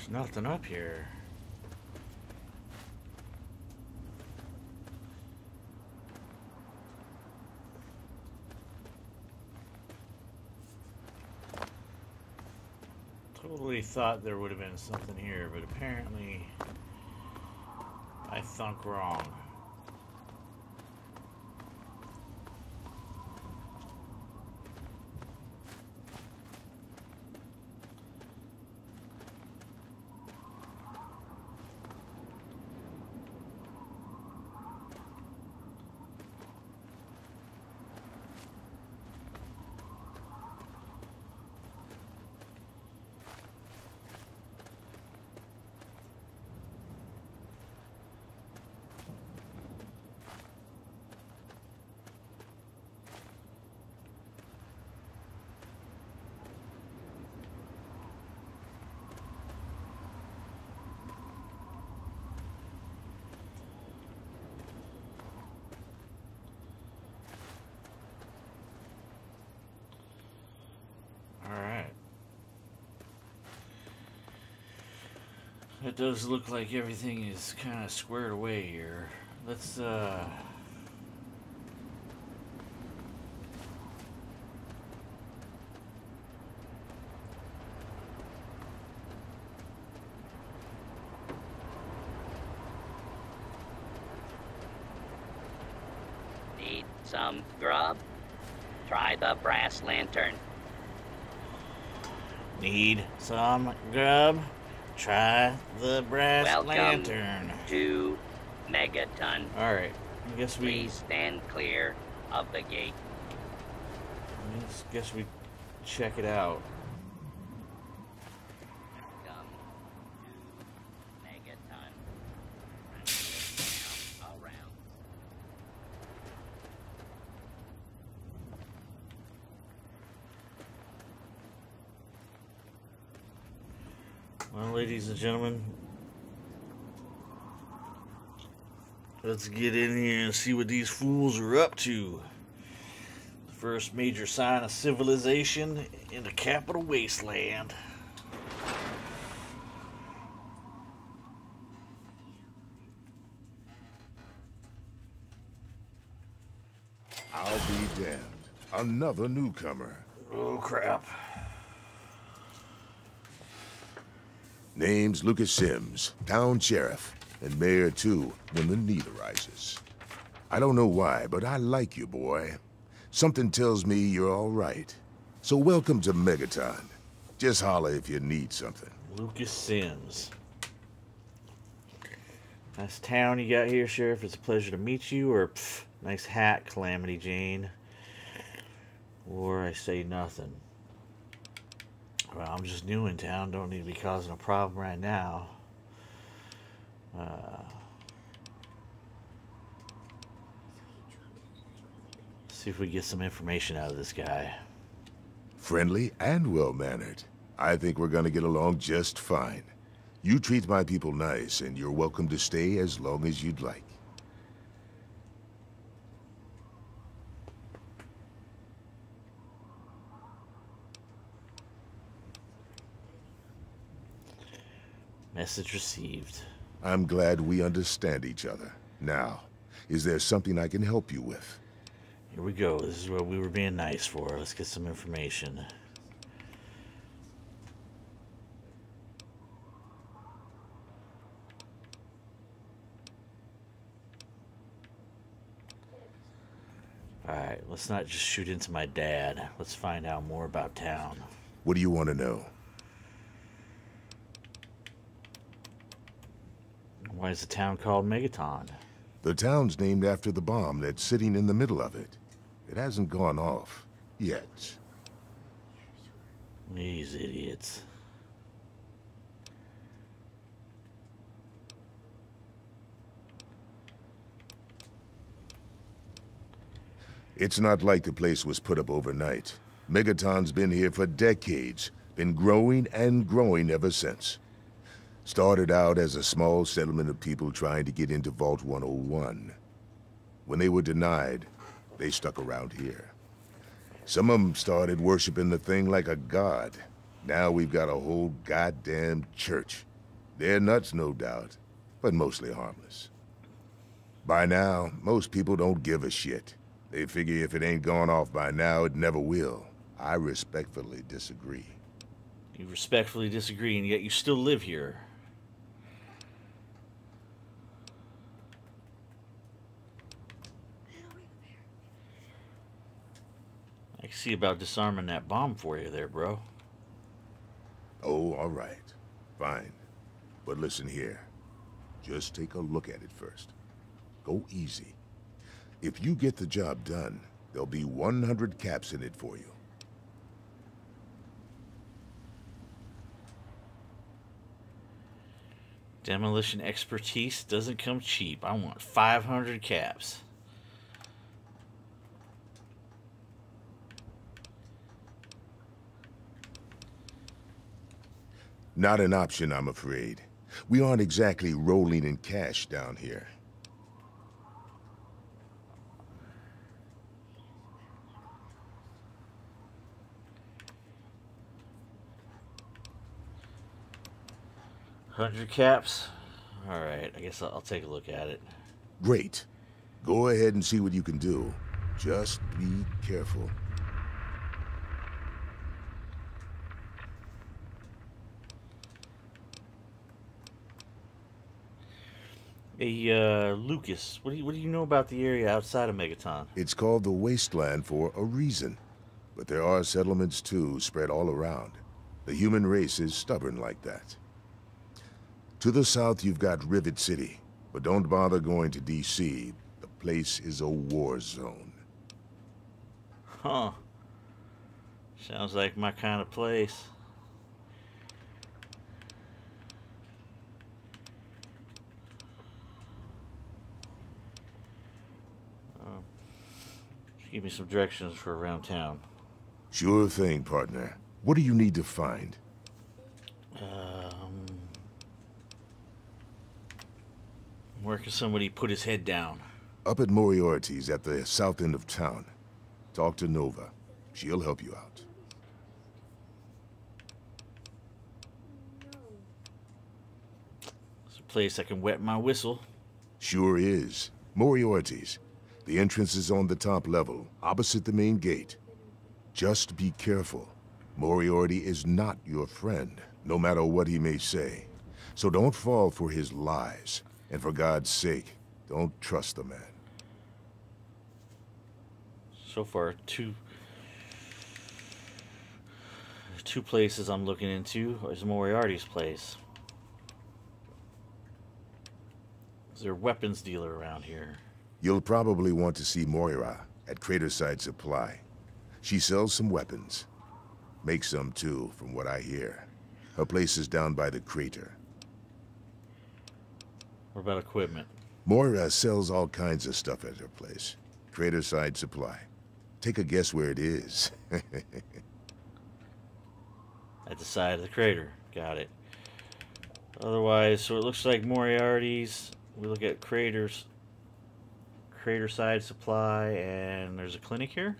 There's nothing up here. Totally thought there would have been something here, but apparently I thunk wrong. It does look like everything is kind of squared away here. Let's, Need some grub? Try the brass lantern. Need some grub? Try the brass lantern. Welcome to Megaton. Alright, I guess we... Please stand clear of the gate. I guess we check it out. Welcome to Megaton. Around. Well, ladies and gentlemen, let's get in here and see what these fools are up to. The first major sign of civilization in the capital wasteland. I'll be damned. Another newcomer. Oh, crap. Name's Lucas Sims, town sheriff, and mayor too, when the need arises. I don't know why, but I like you, boy. Something tells me you're all right. So welcome to Megaton. Just holler if you need something. Lucas Sims. Nice town you got here, Sheriff. It's a pleasure to meet you. Or, nice hat, Calamity Jane. Or I say nothing. Well, I'm just new in town. Don't need to be causing a problem right now. See if we get some information out of this guy. Friendly and well-mannered. I think we're gonna get along just fine. You treat my people nice, and you're welcome to stay as long as you'd like. Message received. I'm glad we understand each other. Now, is there something I can help you with? Here we go. This is what we were being nice for. Let's get some information. Alright, let's not just shoot into my dad. Let's find out more about town. What do you want to know? Why is the town called Megaton? The town's named after the bomb that's sitting in the middle of it. It hasn't gone off. Yet. These idiots. It's not like the place was put up overnight. Megaton's been here for decades. Been growing and growing ever since. Started out as a small settlement of people trying to get into Vault 101. When they were denied, they stuck around here. Some of them started worshiping the thing like a god. Now we've got a whole goddamn church. They're nuts, no doubt, but mostly harmless. By now, most people don't give a shit. They figure if it ain't gone off by now, it never will. I respectfully disagree. You respectfully disagree, and yet you still live here. I can see about disarming that bomb for you there, bro. Oh, all right. Fine. But listen here. Just take a look at it first. Go easy. If you get the job done, there'll be 100 caps in it for you. Demolition expertise doesn't come cheap. I want 500 caps. Not an option, I'm afraid. We aren't exactly rolling in cash down here. $100 caps? Alright, I guess I'll take a look at it. Great. Go ahead and see what you can do. Just be careful. Hey, Lucas, what do you know about the area outside of Megaton? It's called the Wasteland for a reason. But there are settlements, too, spread all around. The human race is stubborn like that. To the south, you've got Rivet City. But don't bother going to D.C. The place is a war zone. Huh. Sounds like my kind of place. Give me some directions for around town. Sure thing, partner. What do you need to find? Where can somebody put his head down? Up at Moriarty's at the south end of town. Talk to Nova. She'll help you out. It's a place I can wet my whistle. Sure is. Moriarty's. The entrance is on the top level, opposite the main gate. Just be careful. Moriarty is not your friend, no matter what he may say. So don't fall for his lies. And for God's sake, don't trust the man. So far, two places I'm looking into is Moriarty's place. Is there a weapons dealer around here? You'll probably want to see Moira at Craterside Supply. She sells some weapons. Makes some too, from what I hear. Her place is down by the crater. What about equipment? Moira sells all kinds of stuff at her place. Craterside Supply. Take a guess where it is. At the side of the crater. Got it. Otherwise, so it looks like Moriarty's. We look at Craterside Supply, and there's a clinic here?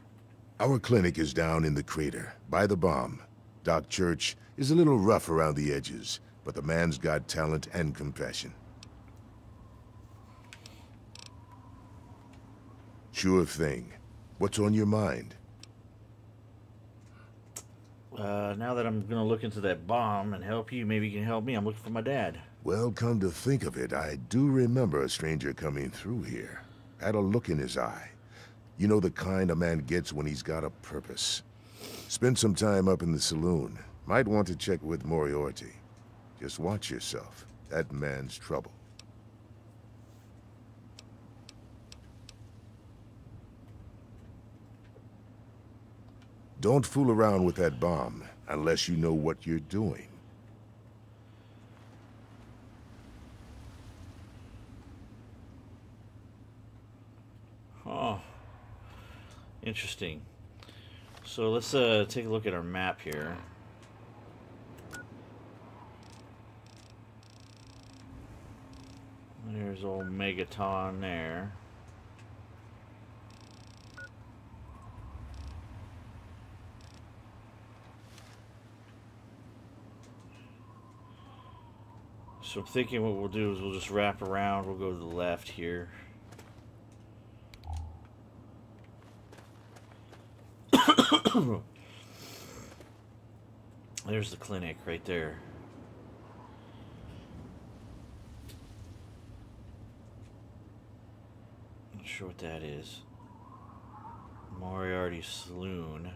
Our clinic is down in the crater, by the bomb. Doc Church is a little rough around the edges, but the man's got talent and compassion. Sure thing. What's on your mind? Now that I'm going to look into that bomb and help you, maybe you can help me. I'm looking for my dad. Well, come to think of it, I do remember a stranger coming through here. Had a look in his eye. You know the kind a man gets when he's got a purpose. Spent some time up in the saloon. Might want to check with Moriarty. Just watch yourself. That man's trouble. Don't fool around with that bomb unless you know what you're doing. Oh, interesting. So let's take a look at our map here. There's old Megaton there. So I'm thinking what we'll do is we'll just wrap around. We'll go to the left here. There's the clinic right there. Not sure what that is. Moriarty Saloon.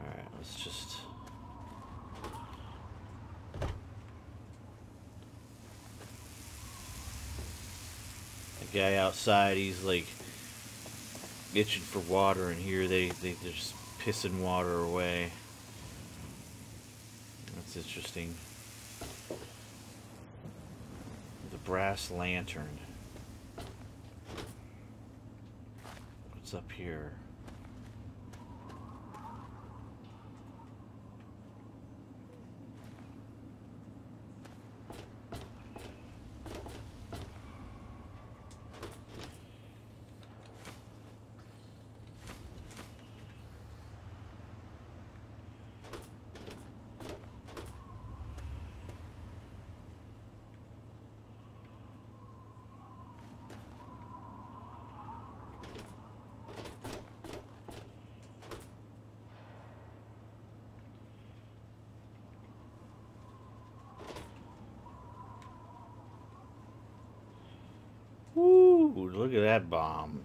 Alright, let's just... The guy outside, he's like itching for water, and here they're just pissing water away. That's interesting. The brass lantern. What's up here? Ooh, look at that bomb.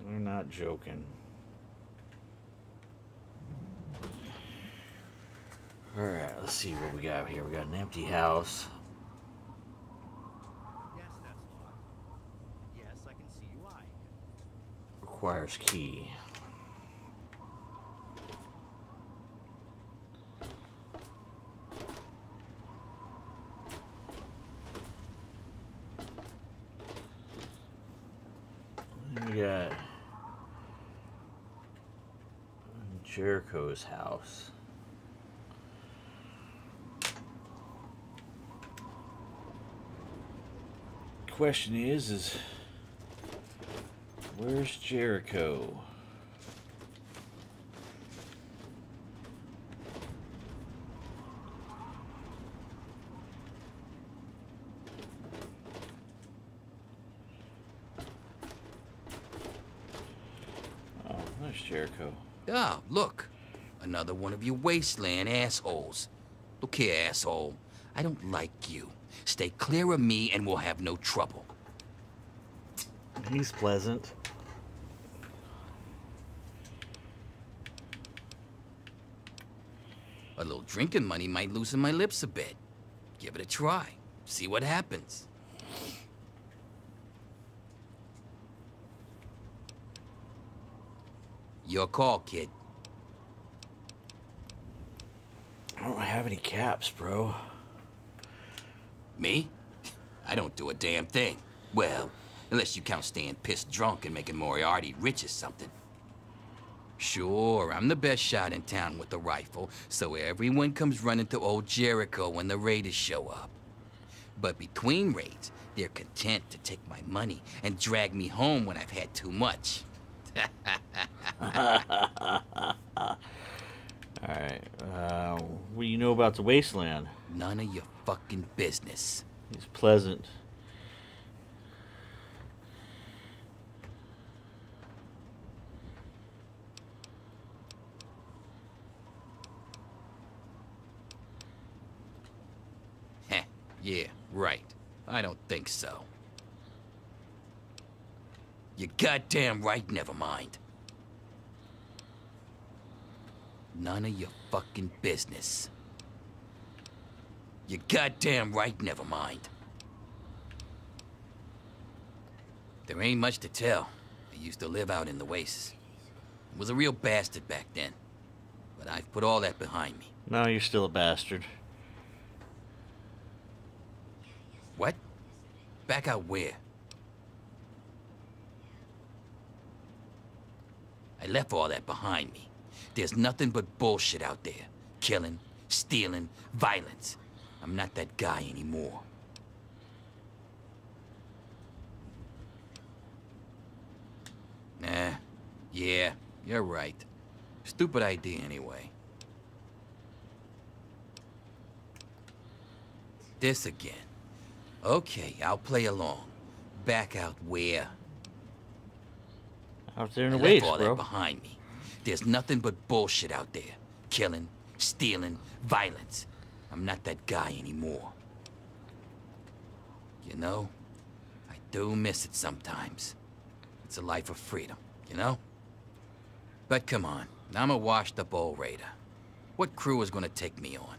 They're not joking. Alright, let's see what we got here. We got an empty house. Yes, that's locked. Yes, I can see you eyeing it. Requires key. We got Jericho's house. Question is where's Jericho? Oh, there's Jericho. Ah, look. Another one of you wasteland assholes. Look here, asshole. I don't like you. Stay clear of me and we'll have no trouble. He's pleasant. A little drinking money might loosen my lips a bit. Give it a try. See what happens. Your call, kid. I don't have any caps, bro. Me? I don't do a damn thing. Well, unless you count staying pissed drunk and making Moriarty rich or something. Sure, I'm the best shot in town with the rifle, so everyone comes running to old Jericho when the raiders show up. But between raids, they're content to take my money and drag me home when I've had too much. Alright, what do you know about the wasteland? None of your fucking business. He's pleasant. Heh, yeah, right. I don't think so. You're goddamn right, never mind. None of your fucking business. You're goddamn right, never mind. There ain't much to tell. I used to live out in the wastes. Was a real bastard back then. But I've put all that behind me. No, you're still a bastard. What? Back out where? I left all that behind me. There's nothing but bullshit out there. Killing, stealing, violence. I'm not that guy anymore. Yeah, You're right. Stupid idea anyway. This again. Okay, I'll play along. Back out where? Out there in the I waste, left all bro. that behind me. There's nothing but bullshit out there. Killing, stealing, violence. I'm not that guy anymore. You know, I do miss it sometimes. It's a life of freedom, you know? But come on, I'm a washed-up old raider. What crew is gonna take me on?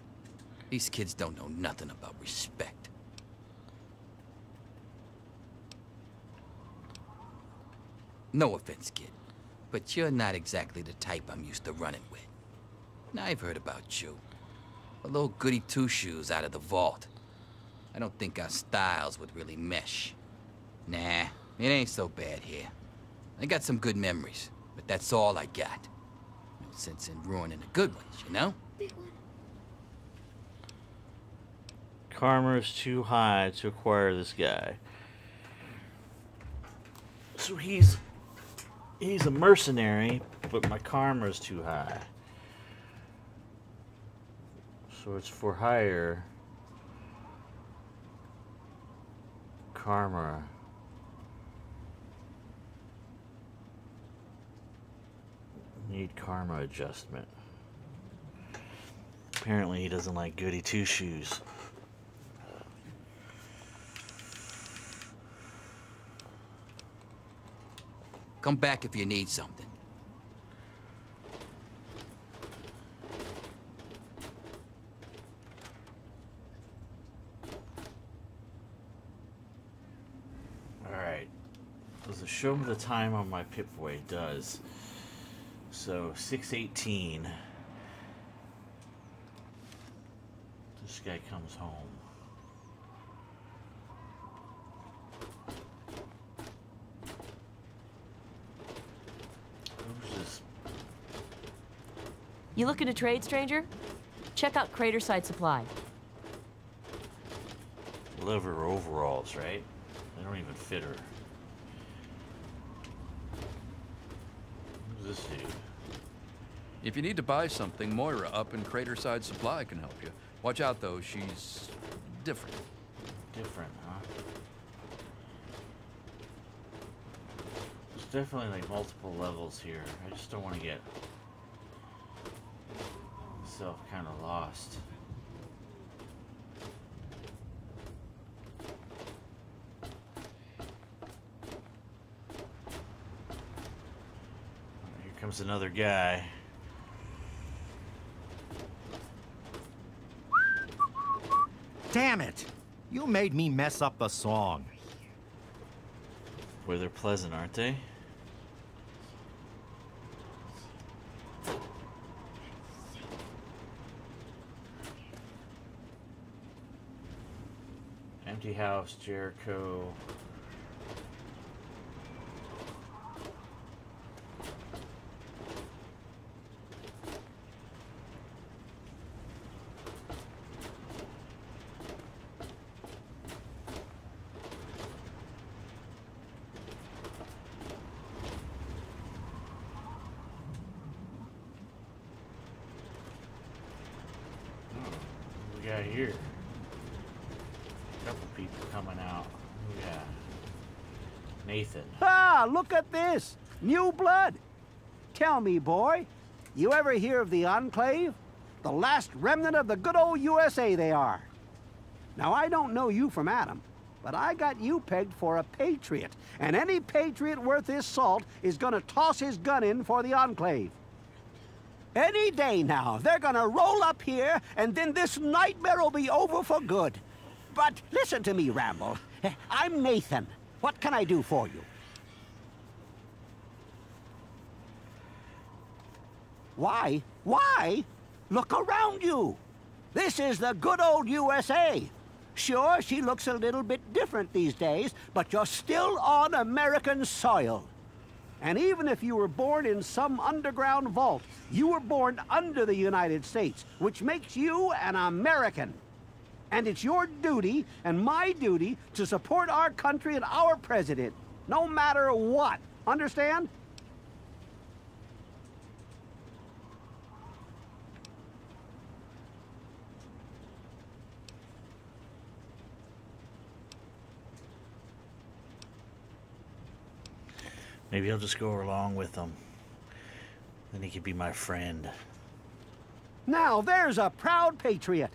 These kids don't know nothing about respect. No offense, kid, but you're not exactly the type I'm used to running with. Now, I've heard about you. A little goody two-shoes out of the vault. I don't think our styles would really mesh. Nah, it ain't so bad here. I got some good memories, but that's all I got. No sense in ruining the good ones, you know? Karma is too high to acquire this guy. So he's a mercenary, but my karma is too high. So it's for hire. Karma. Need karma adjustment. Apparently he doesn't like goody two-shoes. Come back if you need something. Alright. Does it show me the time on my Pip-Boy? It does. So, 6:18. This guy comes home. Who's this? You looking to trade, stranger? Check out Craterside Supply. Leather overalls, right? They don't even fit her. Who's this dude? If you need to buy something, Moira up in Craterside Supply can help you. Watch out, though. She's different. Different, huh? There's definitely like multiple levels here. I just don't want to get myself kind of lost. Here comes another guy. Damn it! You made me mess up the song. Boy, they're pleasant, aren't they? Empty house, Jericho. We got here. Couple people coming out. Who we got? Nathan. Ah, look at this! New blood! Tell me, boy, you ever hear of the Enclave? The last remnant of the good old USA they are. Now, I don't know you from Adam, but I got you pegged for a patriot, and any patriot worth his salt is gonna toss his gun in for the Enclave. Any day now, they're gonna roll up here, and then this nightmare will be over for good. But listen to me, Ramble. I'm Nathan. What can I do for you? Why? Why? Look around you. This is the good old USA. Sure, she looks a little bit different these days, but you're still on American soil. And even if you were born in some underground vault, you were born under the United States, which makes you an American. And it's your duty and my duty to support our country and our president, no matter what. Understand? Maybe I'll just go along with him. Then he could be my friend. Now there's a proud patriot.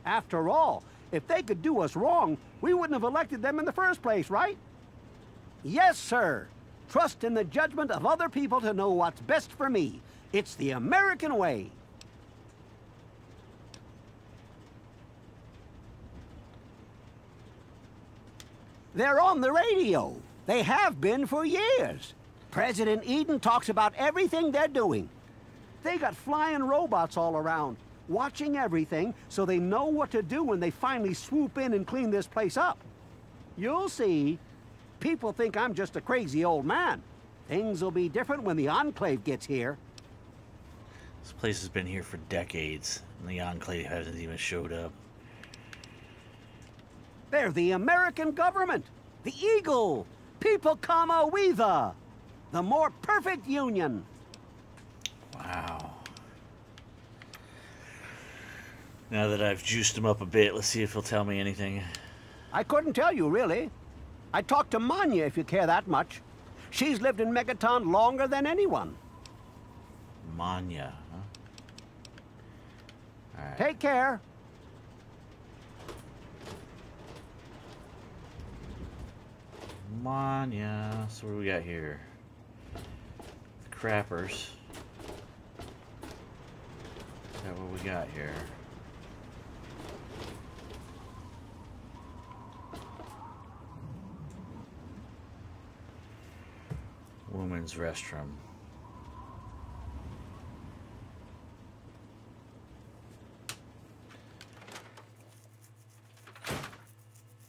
After all, if they could do us wrong, we wouldn't have elected them in the first place, right? Yes, sir. Trust in the judgment of other people to know what's best for me. It's the American way. They're on the radio. They have been for years. President Eden talks about everything they're doing. They got flying robots all around, watching everything so they know what to do when they finally swoop in and clean this place up. You'll see. People think I'm just a crazy old man. Things will be different when the Enclave gets here. This place has been here for decades, and the Enclave hasn't even showed up. They're the American government, the Eagle, People Comma Weather, the more perfect union. Wow. Now that I've juiced him up a bit, let's see if he'll tell me anything. I couldn't tell you, really. I talked to Manya, if you care that much. She's lived in Megaton longer than anyone. Manya, huh? All right. Take care. Manya. So what do we got here? The Crappers. Is that what we got here? Women's restroom.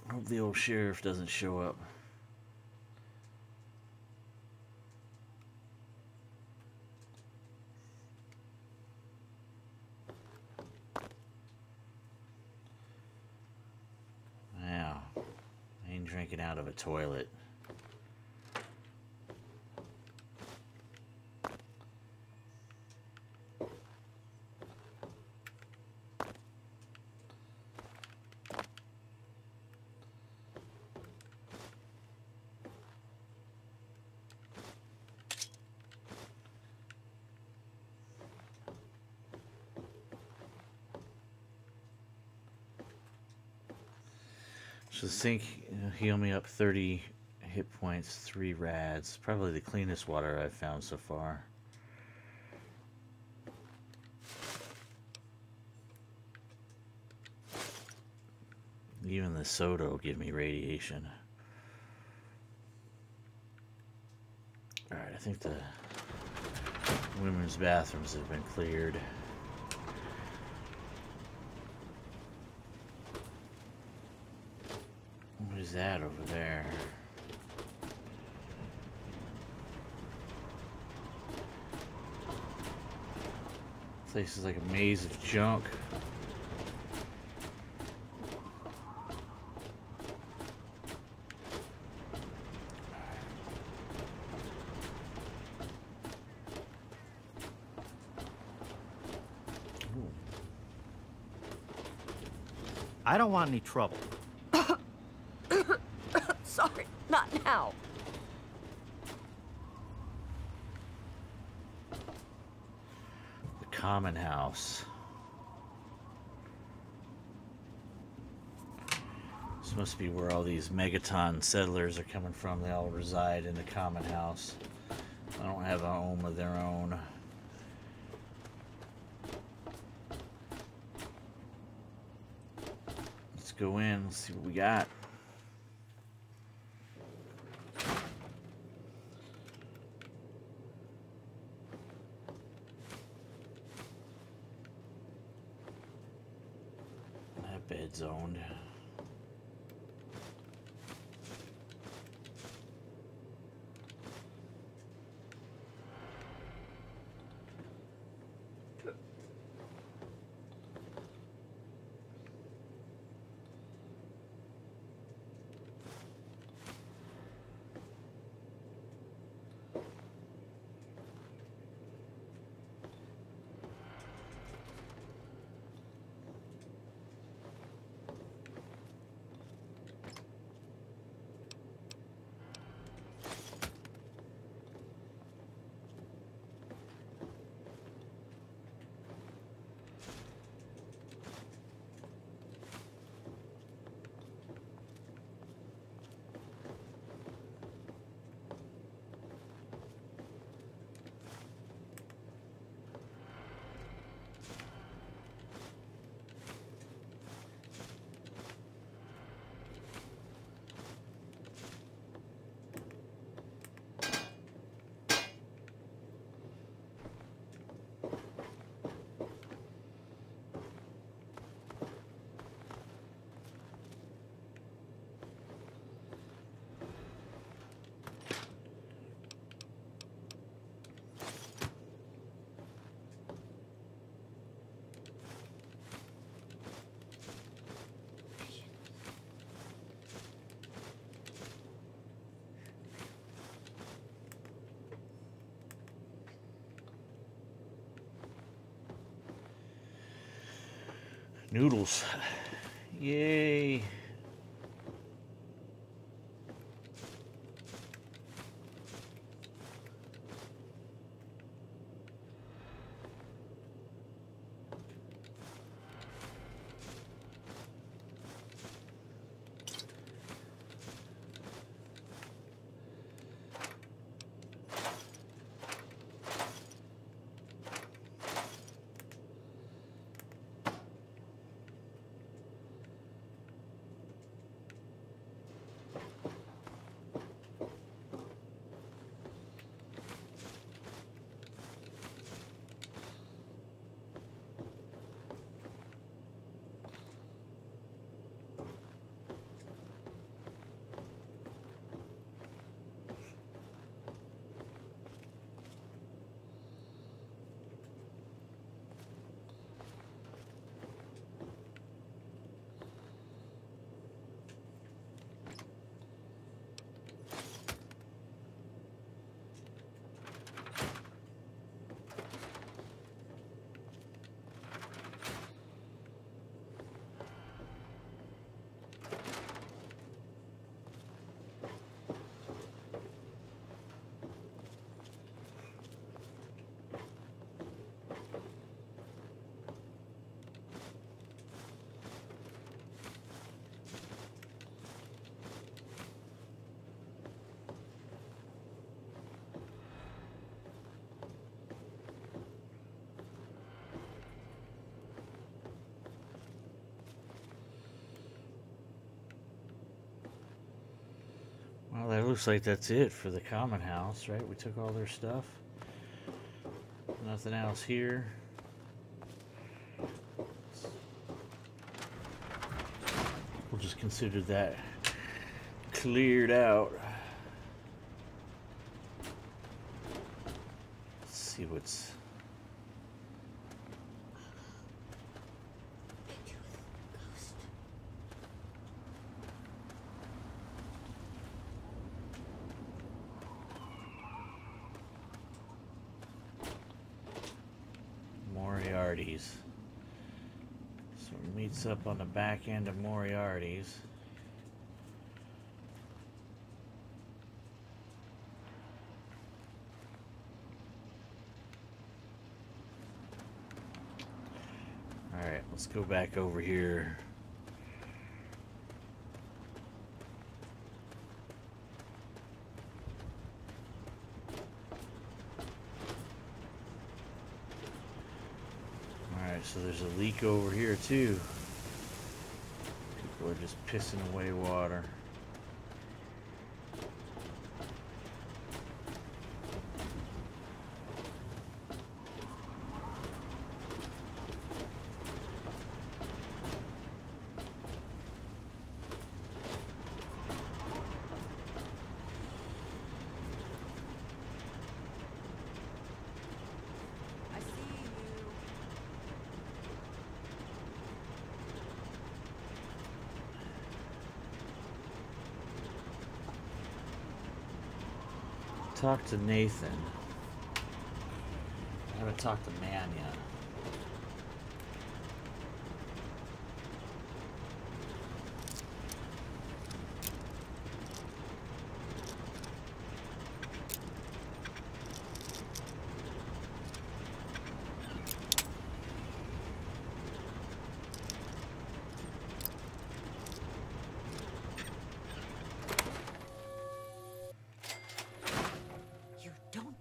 I hope the old sheriff doesn't show up. Now, I ain't drinking out of a toilet. So the sink heal me up 30 hit points, 3 rads. Probably the cleanest water I've found so far. Even the soda will give me radiation. Alright, I think the women's bathrooms have been cleared. What is that over there? Place is like a maze of junk. I don't want any trouble. Sorry, not now. The common house. This must be where all these Megaton settlers are coming from. They all reside in the common house. They don't have a home of their own. Let's go in, let's see what we got. That bed's owned. noodles. Yay. Well, that looks like that's it for the common house, right? We took all their stuff. Nothing else here. We'll just consider that cleared out. Let's see what's... Moriarty's. So it meets up on the back end of Moriarty's. Alright, let's go back over here. So there's a leak over here too. People are just pissing away water. Talk to Nathan. I haven't talked to Man yet.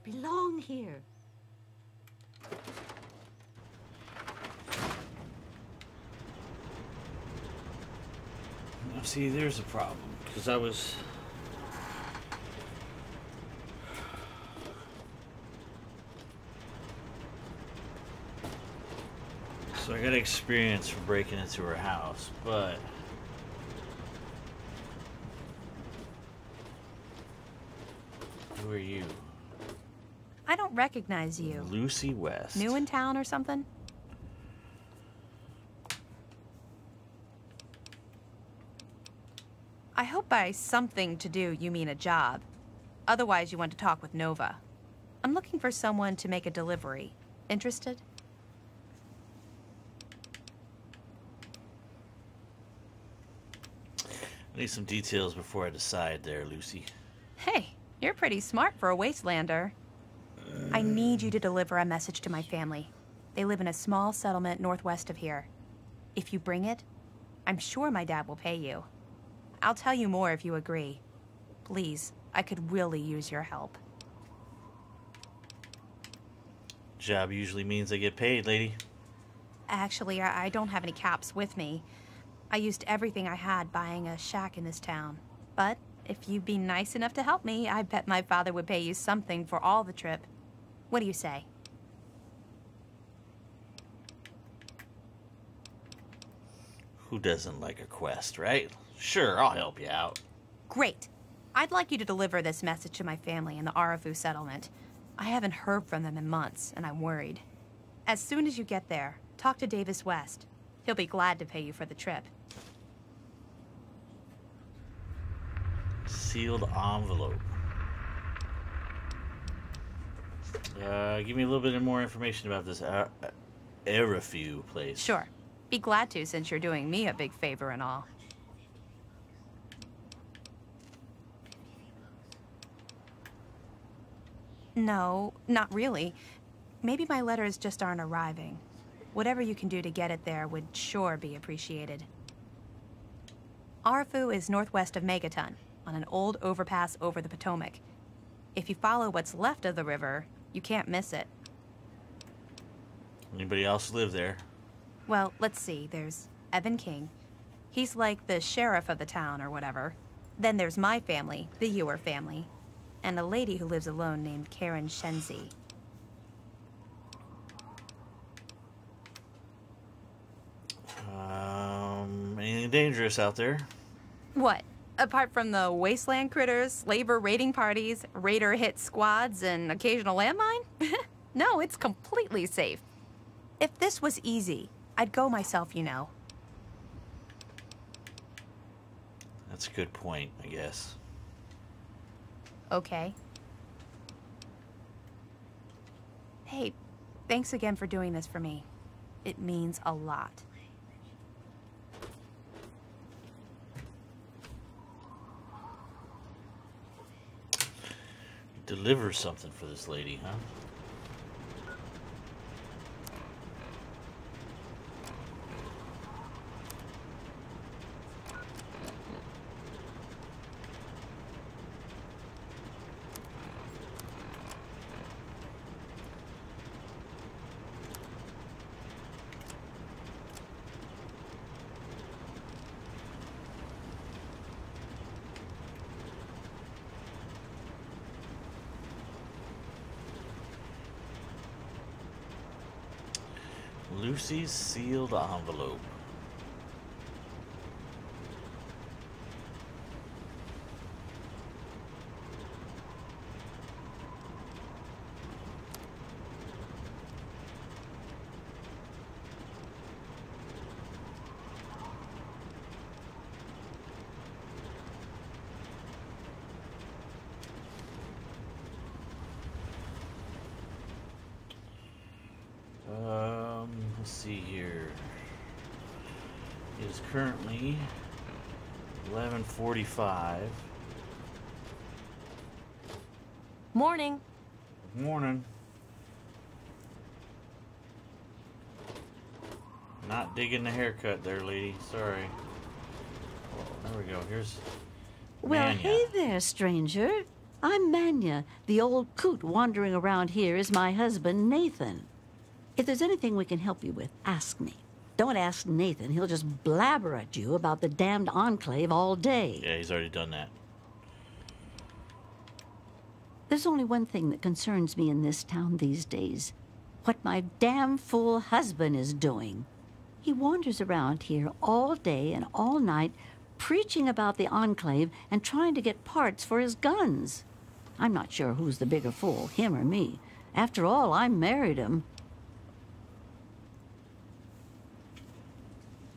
Belong here. Now, see, there's a problem because I was. So I got experience for breaking into her house, but who are you? I don't recognize you. Lucy West. New in town or something? I hope by something to do you mean a job. Otherwise you want to talk with Nova. I'm looking for someone to make a delivery. Interested? Need some details before I decide there, Lucy. Hey, you're pretty smart for a wastelander. I need you to deliver a message to my family. They live in a small settlement northwest of here. If you bring it, I'm sure my dad will pay you. I'll tell you more if you agree. Please, I could really use your help. Job usually means I get paid, lady. Actually, I don't have any caps with me. I used everything I had buying a shack in this town. But if you'd be nice enough to help me, I bet my father would pay you something for all the trip. What do you say? Who doesn't like a quest, right? Sure, I'll help you out. Great. I'd like you to deliver this message to my family in the Arafu settlement. I haven't heard from them in months, and I'm worried. As soon as you get there, talk to Davis West. He'll be glad to pay you for the trip. Sealed envelope. Give me a little bit more information about this Arafu place. Sure. Be glad to, since you're doing me a big favor and all. No, not really. Maybe my letters just aren't arriving. Whatever you can do to get it there would sure be appreciated. Arafu is northwest of Megaton, on an old overpass over the Potomac. If you follow what's left of the river, you can't miss it. Anybody else live there? Well, let's see. There's Evan King. He's like the sheriff of the town or whatever. Then there's my family, the Ewer family, and a lady who lives alone named Karen Shenzi. Anything dangerous out there? What? Apart from the wasteland critters, slaver raiding parties, raider hit squads, and occasional landmine? No, it's completely safe. If this was easy, I'd go myself, you know. That's a good point, I guess. Okay. Hey, thanks again for doing this for me. It means a lot. Deliver something for this lady, huh? Lucy's sealed envelope. Let's see here. It is currently 11:45. Morning. Good morning. Not digging the haircut there, lady. Sorry. Oh, there we go. Here's Well, Manya. hey there, stranger. I'm Manya. The old coot wandering around here is my husband, Nathan. If there's anything we can help you with, ask me. Don't ask Nathan. He'll just blabber at you about the damned Enclave all day. Yeah, he's already done that. There's only one thing that concerns me in this town these days. What my damn fool husband is doing. He wanders around here all day and all night, preaching about the Enclave and trying to get parts for his guns. I'm not sure who's the bigger fool, him or me. After all, I married him.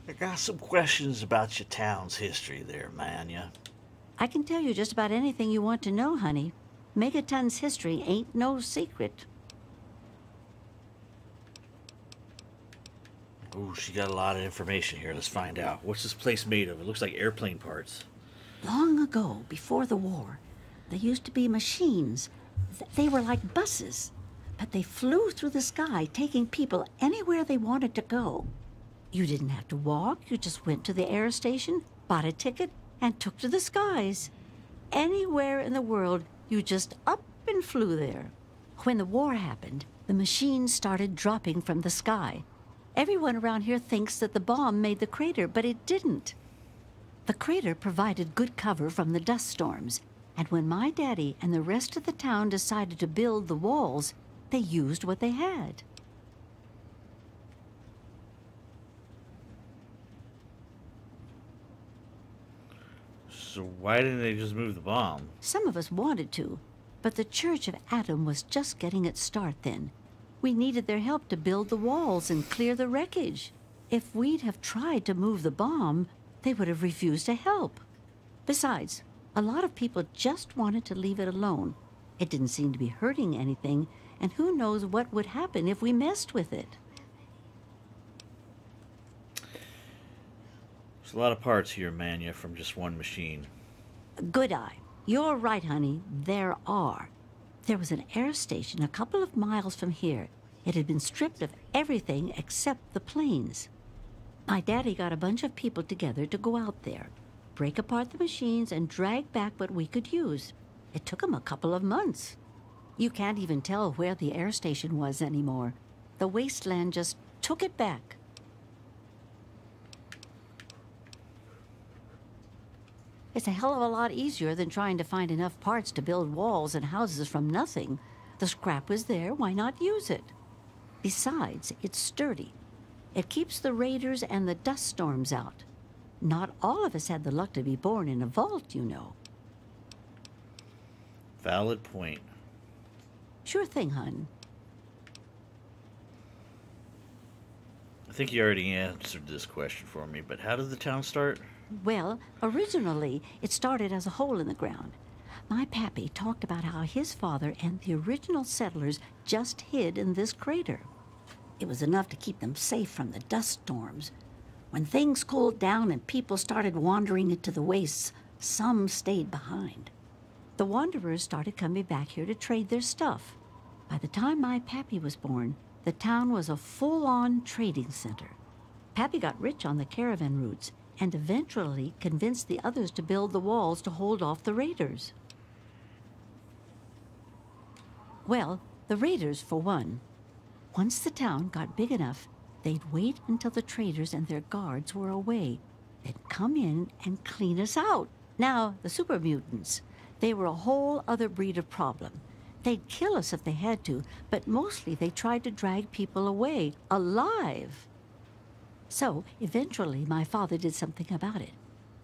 I got some questions about your town's history there, Manya. I can tell you just about anything you want to know, honey. Megaton's history ain't no secret. Ooh, she got a lot of information here. Let's find out. What's this place made of? It looks like airplane parts. Long ago, before the war, there used to be machines. They were like buses, but they flew through the sky, taking people anywhere they wanted to go. You didn't have to walk. You just went to the air station, bought a ticket, and took to the skies. Anywhere in the world, you just up and flew there. When the war happened, the machines started dropping from the sky. Everyone around here thinks that the bomb made the crater, but it didn't. The crater provided good cover from the dust storms, and when my daddy and the rest of the town decided to build the walls, they used what they had. So why didn't they just move the bomb? Some of us wanted to, but the Church of Adam was just getting its start then. We needed their help to build the walls and clear the wreckage. If we'd have tried to move the bomb, they would have refused to help. Besides, a lot of people just wanted to leave it alone. It didn't seem to be hurting anything, and who knows what would happen if we messed with it. There's a lot of parts here, Manya, from just one machine. Good eye. You're right, honey. There are. There was an air station a couple of miles from here. It had been stripped of everything except the planes. My daddy got a bunch of people together to go out there, break apart the machines, and drag back what we could use. It took him a couple of months. You can't even tell where the air station was anymore. The wasteland just took it back. It's a hell of a lot easier than trying to find enough parts to build walls and houses from nothing. The scrap was there, why not use it? Besides, it's sturdy. It keeps the raiders and the dust storms out. Not all of us had the luck to be born in a vault, you know. Valid point. Sure thing, hun. I think you already answered this question for me, but how did the town start? Well, originally, it started as a hole in the ground. My pappy talked about how his father and the original settlers just hid in this crater. It was enough to keep them safe from the dust storms. When things cooled down and people started wandering into the wastes, some stayed behind. The wanderers started coming back here to trade their stuff. By the time my pappy was born, the town was a full-on trading center. Pappy got rich on the caravan routes and eventually convinced the others to build the walls to hold off the raiders. Well, the raiders, for one. Once the town got big enough, they'd wait until the traders and their guards were away. They'd come in and clean us out. Now, the super mutants, they were a whole other breed of problem. They'd kill us if they had to, but mostly they tried to drag people away, alive. So, eventually, my father did something about it.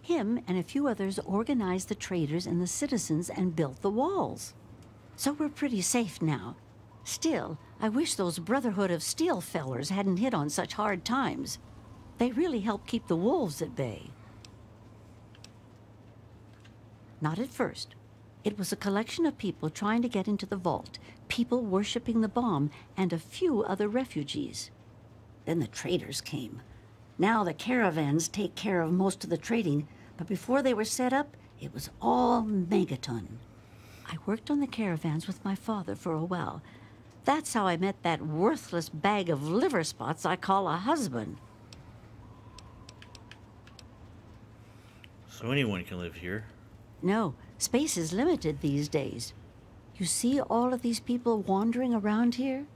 Him and a few others organized the traders and the citizens and built the walls. So we're pretty safe now. Still, I wish those Brotherhood of Steel fellers hadn't hit on such hard times. They really helped keep the wolves at bay. Not at first. It was a collection of people trying to get into the vault, people worshipping the bomb, and a few other refugees. Then the traders came. Now the caravans take care of most of the trading, but before they were set up, it was all Megaton. I worked on the caravans with my father for a while. That's how I met that worthless bag of liver spots I call a husband. So anyone can live here? No, space is limited these days. You see all of these people wandering around here?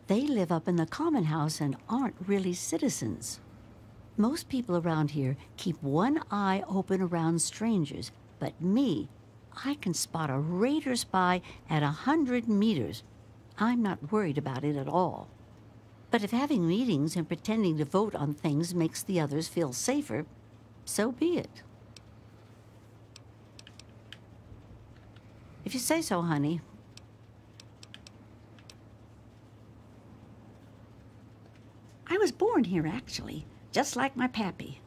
They live up in the common house and aren't really citizens. Most people around here keep one eye open around strangers, but me, I can spot a raider spy at 100 meters. I'm not worried about it at all. But if having meetings and pretending to vote on things makes the others feel safer, so be it. If you say so, honey. I was born here, actually, just like my pappy.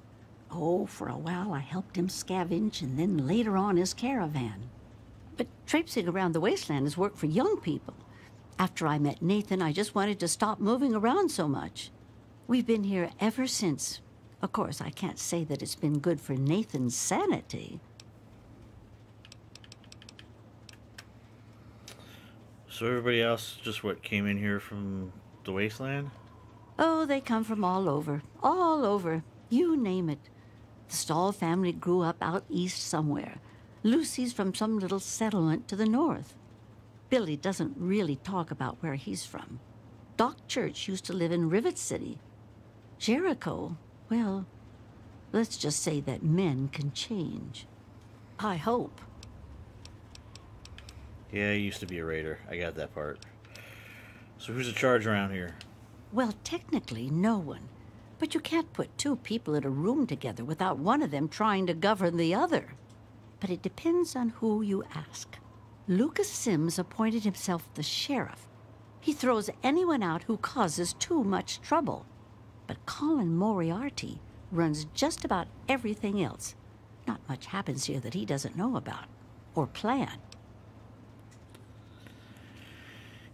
Oh, for a while I helped him scavenge and then later on his caravan. But traipsing around the wasteland is work for young people. After I met Nathan, I just wanted to stop moving around so much. We've been here ever since. Of course, I can't say that it's been good for Nathan's sanity. So everybody else just what came in here from the wasteland? Oh, they come from all over. All over. You name it. The Stahl family grew up out east somewhere. Lucy's from some little settlement to the north. Billy doesn't really talk about where he's from. Doc Church used to live in Rivet City. Jericho, well, let's just say that men can change. I hope. Yeah, he used to be a raider. I got that part. So who's in charge around here? Well, technically, no one. But you can't put two people in a room together without one of them trying to govern the other. But it depends on who you ask. Lucas Sims appointed himself the sheriff. He throws anyone out who causes too much trouble. But Colin Moriarty runs just about everything else. Not much happens here that he doesn't know about or plan.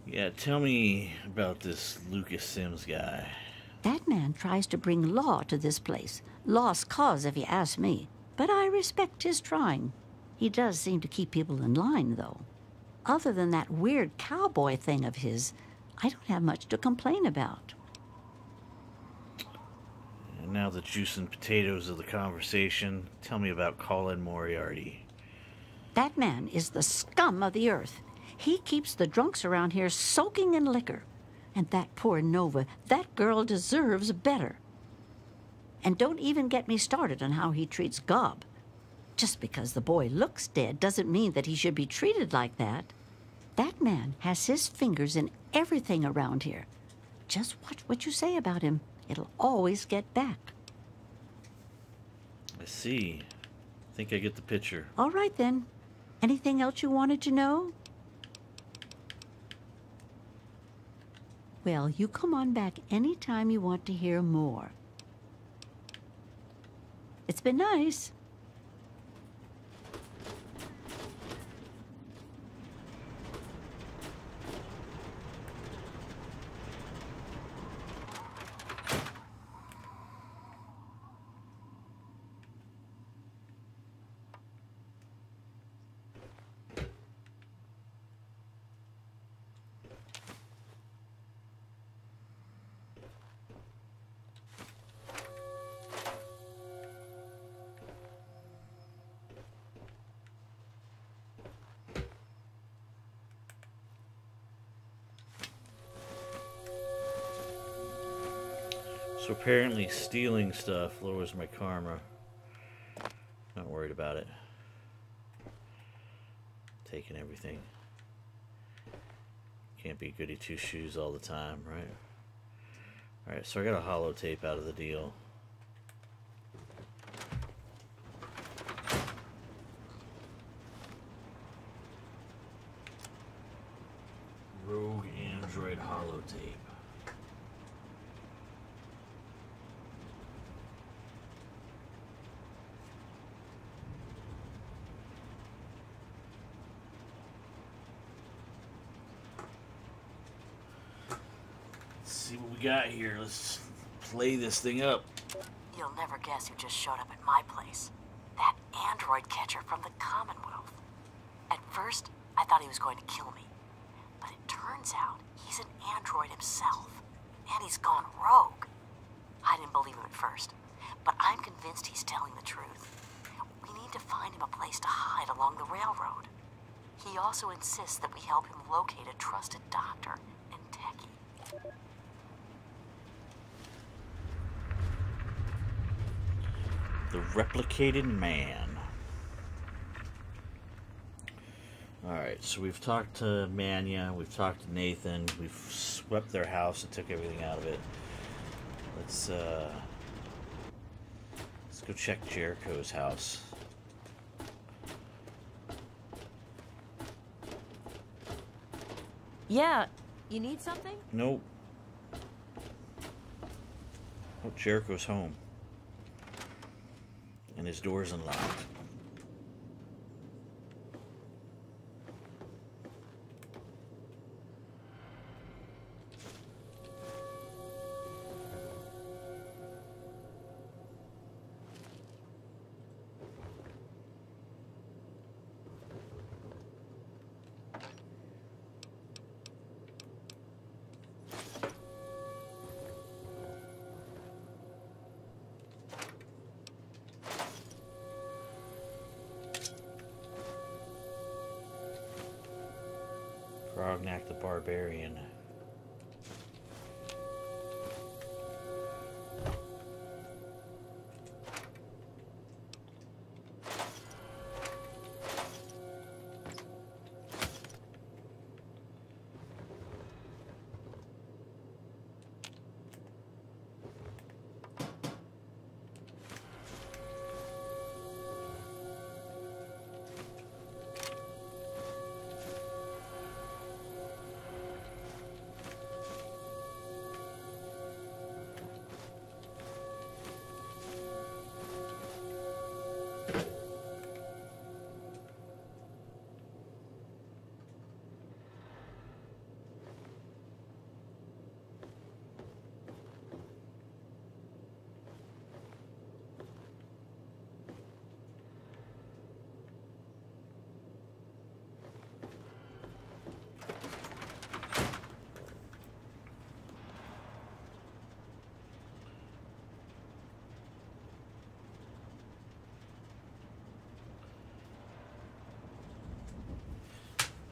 Yeah, tell me about this Lucas Sims guy. That man tries to bring law to this place. Lost cause, if you ask me. But I respect his trying. He does seem to keep people in line, though. Other than that weird cowboy thing of his, I don't have much to complain about. And now the juice and potatoes of the conversation. Tell me about Colin Moriarty. That man is the scum of the earth. He keeps the drunks around here soaking in liquor. And that poor Nova, that girl deserves better. And don't even get me started on how he treats Gob. Just because the boy looks dead doesn't mean that he should be treated like that. That man has his fingers in everything around here. Just watch what you say about him. It'll always get back. I see. I think I get the picture. All right, then. Anything else you wanted to know? Well, you come on back anytime you want to hear more. It's been nice. So apparently stealing stuff lowers my karma. Not worried about it. Taking everything. Can't be goody two shoes all the time, right? Alright, so I got a holotape out of the deal. Rogue Android holotape. See what we got here. Let's play this thing up. You'll never guess who just showed up at my place. That android catcher from the Commonwealth. At first, I thought he was going to kill me. But it turns out he's an android himself. And he's gone rogue. I didn't believe him at first, but I'm convinced he's telling the truth. We need to find him a place to hide along the railroad. He also insists that we help him locate a trusted doctor and techie. The Replicated Man. Alright, so we've talked to Mania, we've talked to Nathan, we've swept their house and took everything out of it. Let's go check Jericho's house. Yeah, you need something? Nope. Oh, Jericho's home. And his door's unlocked. Frognac the Barbarian.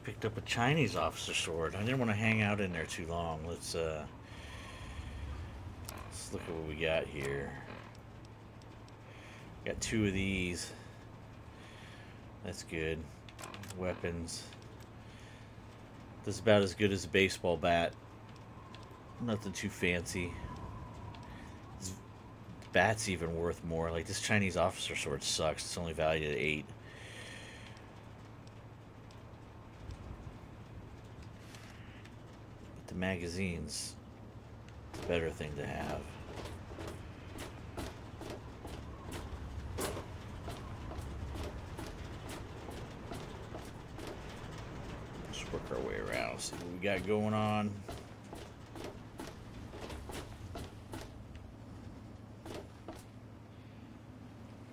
Picked up a Chinese officer sword. I didn't want to hang out in there too long. Let's look at what we got here. Got 2 of these. That's good. Weapons. This is about as good as a baseball bat. Nothing too fancy. This bat's even worth more. Like, this Chinese officer sword sucks. It's only valued at 8. The magazine's the better thing to have. Let's work our way around, see what we got going on.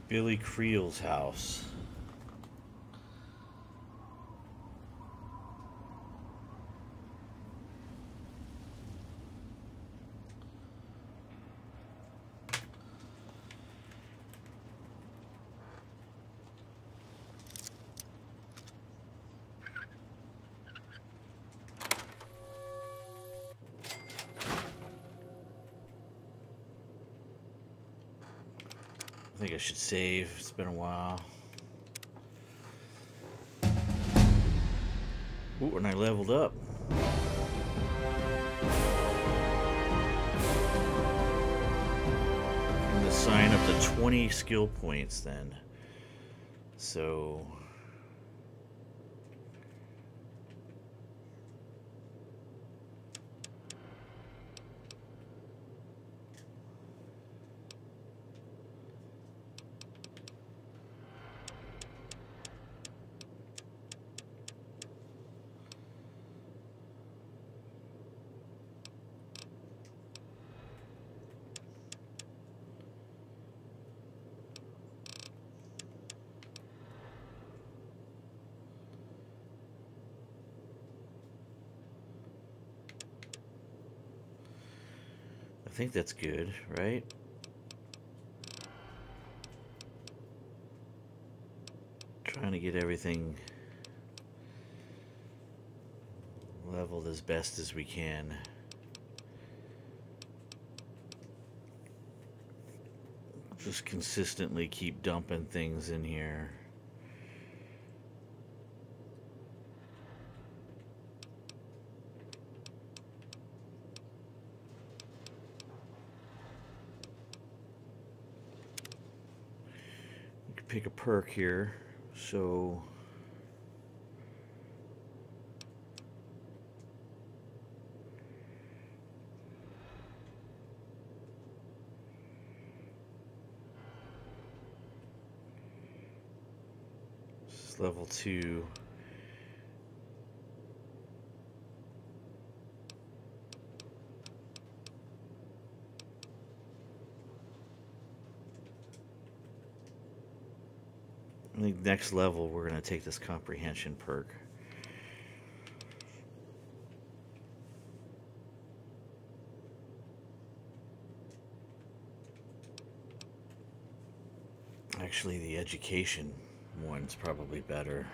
Billy Creel's house. I think I should save. It's been a while. Ooh, and I leveled up. I'm going to sign up to 20 skill points then. So... I think that's good, right? Trying to get everything leveled as best as we can. Just consistently keep dumping things in here. Pick a perk here, so this is level 2. I think next level we're going to take this comprehension perk. Actually, the education one's probably better.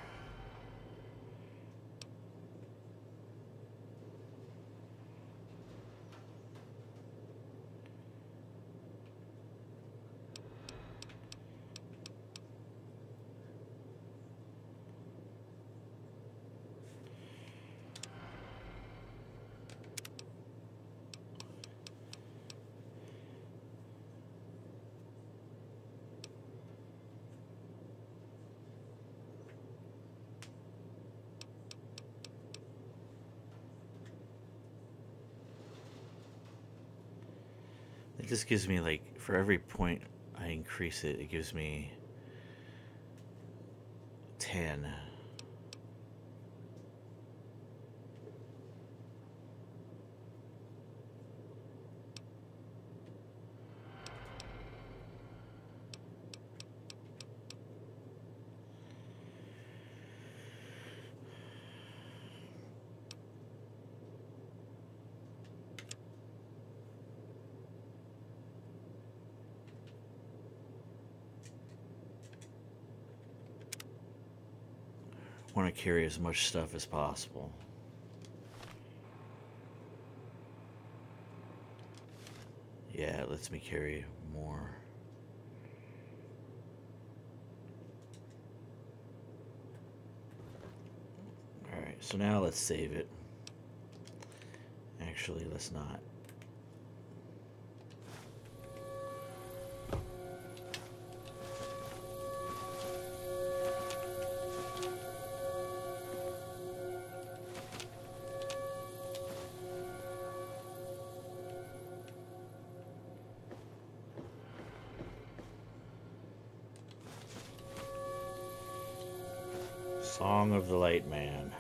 It just gives me, like, for every point I increase it, it gives me 10. Want to carry as much stuff as possible. Yeah, it lets me carry more. Alright, so now let's save it. Actually, let's not. Song of the Light Man.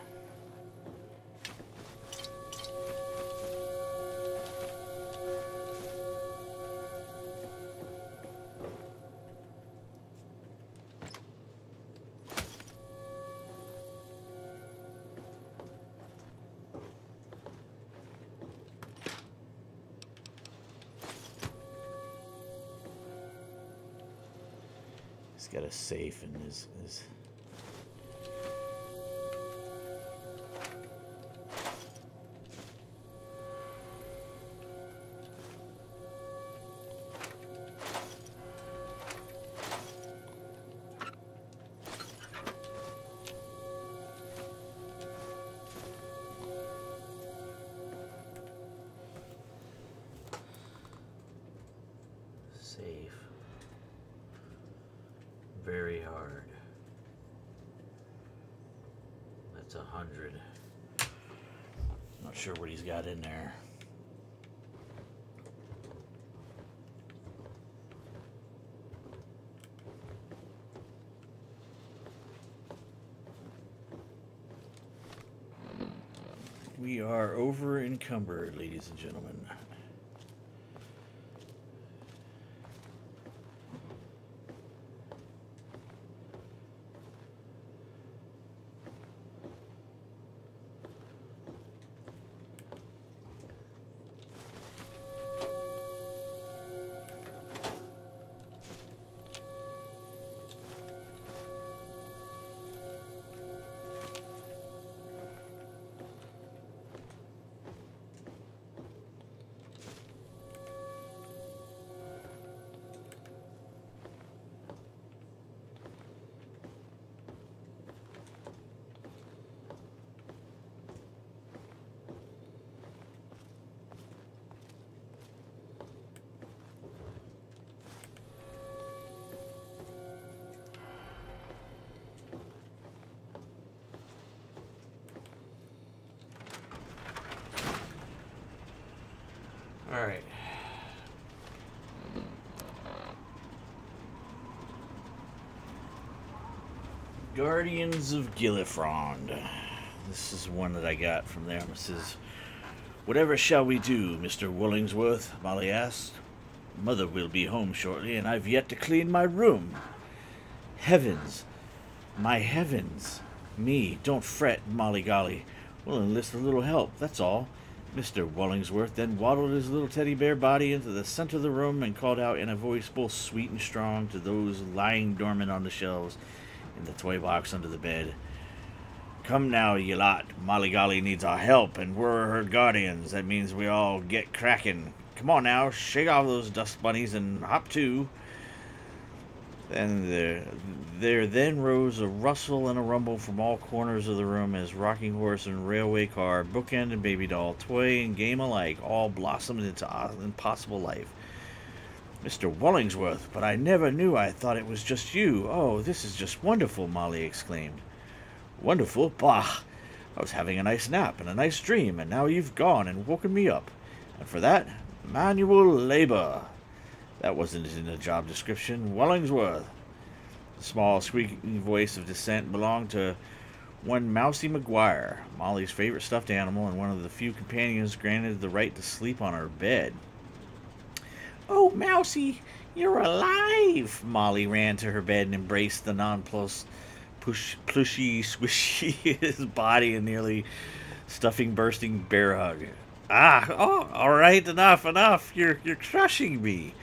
He's got a safe in his safe. Very hard. That's 100. Not sure what he's got in there. We are over encumbered, ladies and gentlemen. All right. Guardians of Gillifrond. This is one that I got from there. It says, "Whatever shall we do, Mr. Willingsworth?" Molly asked. "Mother will be home shortly, and I've yet to clean my room." Heavens. My heavens. Me, don't fret, Molly golly. We'll enlist a little help, that's all. Mr. Wallingsworth then waddled his little teddy bear body into the center of the room and called out in a voice both sweet and strong to those lying dormant on the shelves in the toy box under the bed. "Come now, ye lot. Molly golly needs our help, and we're her guardians. That means we all get cracking. Come on now, shake off those dust bunnies and hop to." And there then rose a rustle and a rumble from all corners of the room as rocking horse and railway car, bookend and baby doll, toy and game alike, all blossomed into impossible life. "Mr. Wallingsworth, but I never knew. I thought it was just you. Oh, this is just wonderful," Molly exclaimed. "Wonderful? Bah! I was having a nice nap and a nice dream, and now you've gone and woken me up. And for that, manual labor." That wasn't in the job description. Wellingsworth. The small, squeaking voice of dissent belonged to one Mousy McGuire, Molly's favorite stuffed animal and one of the few companions granted the right to sleep on her bed. "Oh, Mousy, you're alive!" Molly ran to her bed and embraced the nonplussed, plushy, squishy his body and nearly stuffing bursting bear hug. Oh, all right, enough. You're crushing me.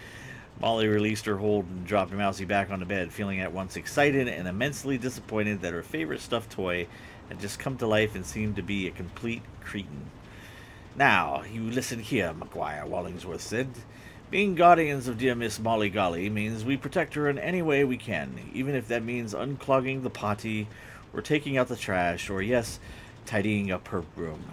Molly released her hold and dropped Mousy back on the bed, feeling at once excited and immensely disappointed that her favorite stuffed toy had just come to life and seemed to be a complete cretin. "Now, you listen here, McGuire," Wallingsworth said. "Being guardians of dear Miss Molly Golly means we protect her in any way we can, even if that means unclogging the potty, or taking out the trash, or, yes, tidying up her room.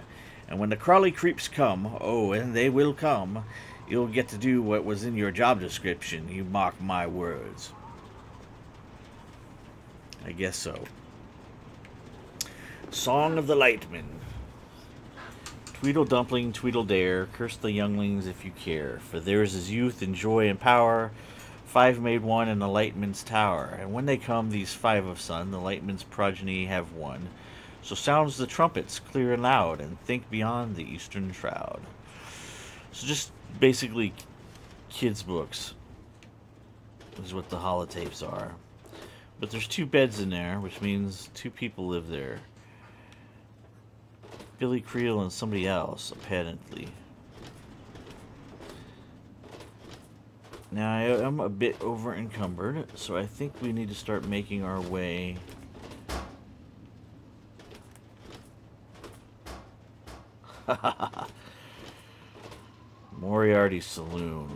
And when the crawly creeps come, oh, and they will come, you'll get to do what was in your job description, you mark my words." I guess so. Song of the Lightman. Tweedle dumpling, tweedle dare, curse the younglings if you care, for theirs is youth and joy and power, 5 made one in the Lightman's tower, and when they come, these 5 of sun, the Lightman's progeny have won. So sounds the trumpets clear and loud, and think beyond the eastern shroud. So just basically kids' books is what the holotapes are. But there's 2 beds in there, which means 2 people live there. Billy Creel and somebody else, apparently. Now, I am a bit over encumbered, so I think we need to start making our way Moriarty's Saloon.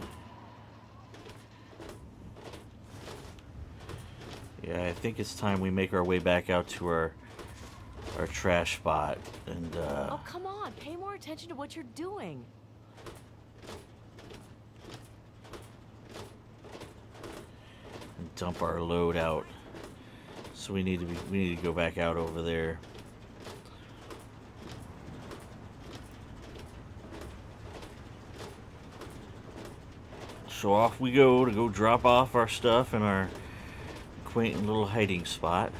Yeah, I think it's time we make our way back out to our trash spot and Oh, come on. Pay more attention to what you're doing. dump our load out. So we need to go back out over there. So off we go to go drop off our stuff in our quaint little hiding spot.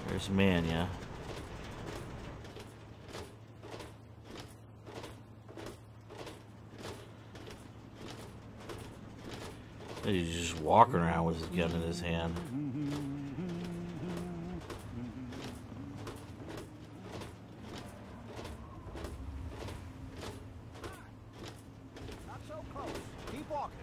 There's Mania. He's just walking around with his gun in his hand. Not so close. Keep walking.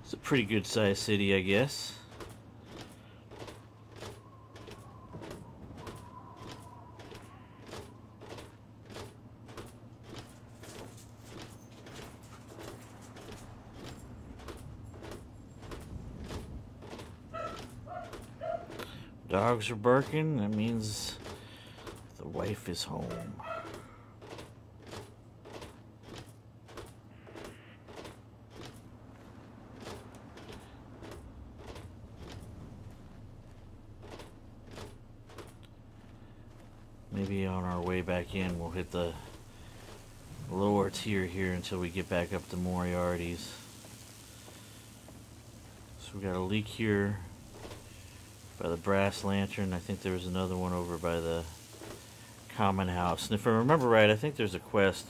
It's a pretty good sized city, I guess. Dogs are barking. That means the wife is home. Maybe on our way back in, we'll hit the lower tier here until we get back up to Moriarty's. So we got a leak here by the brass lantern. I think there was another one over by the common house. And if I remember right, I think there's a quest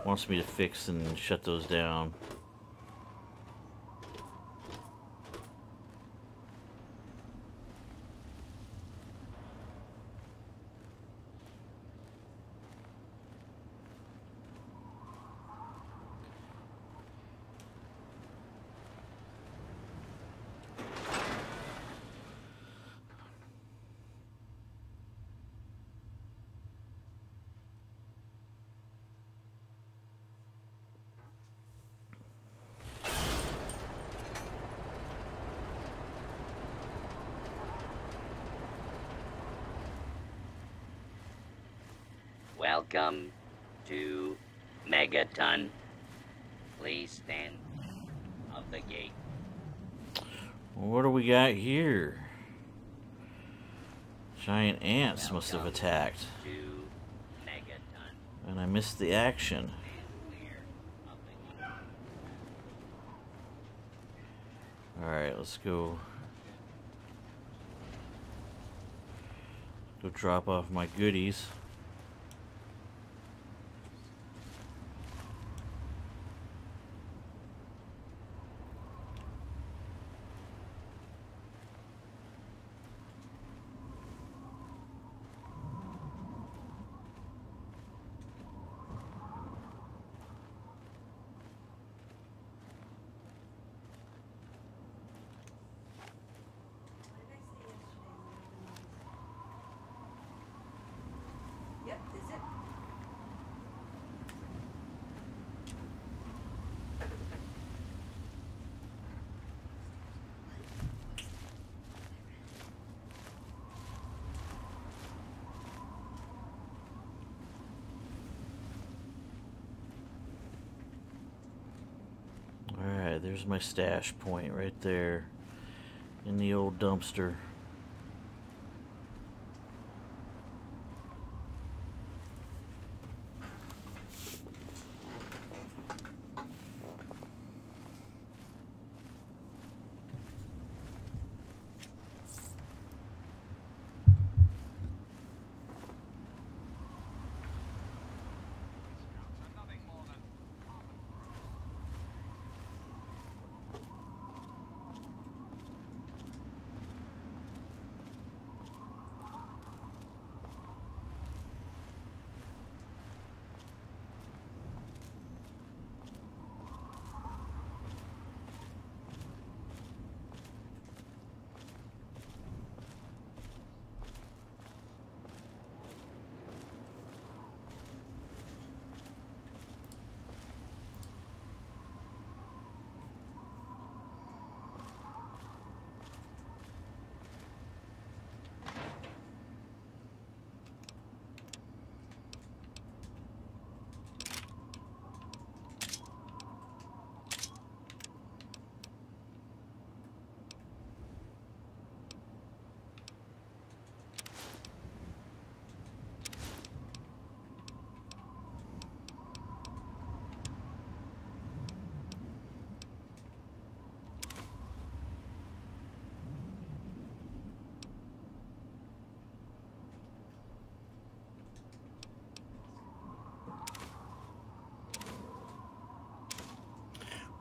wants me to fix and shut those down. Welcome to Megaton. Please stand of the gate. What do we got here? Giant ants must have attacked. To Megaton. And I missed the action. Alright, let's go. Go drop off my goodies. Alright, there's my stash point right there in the old dumpster.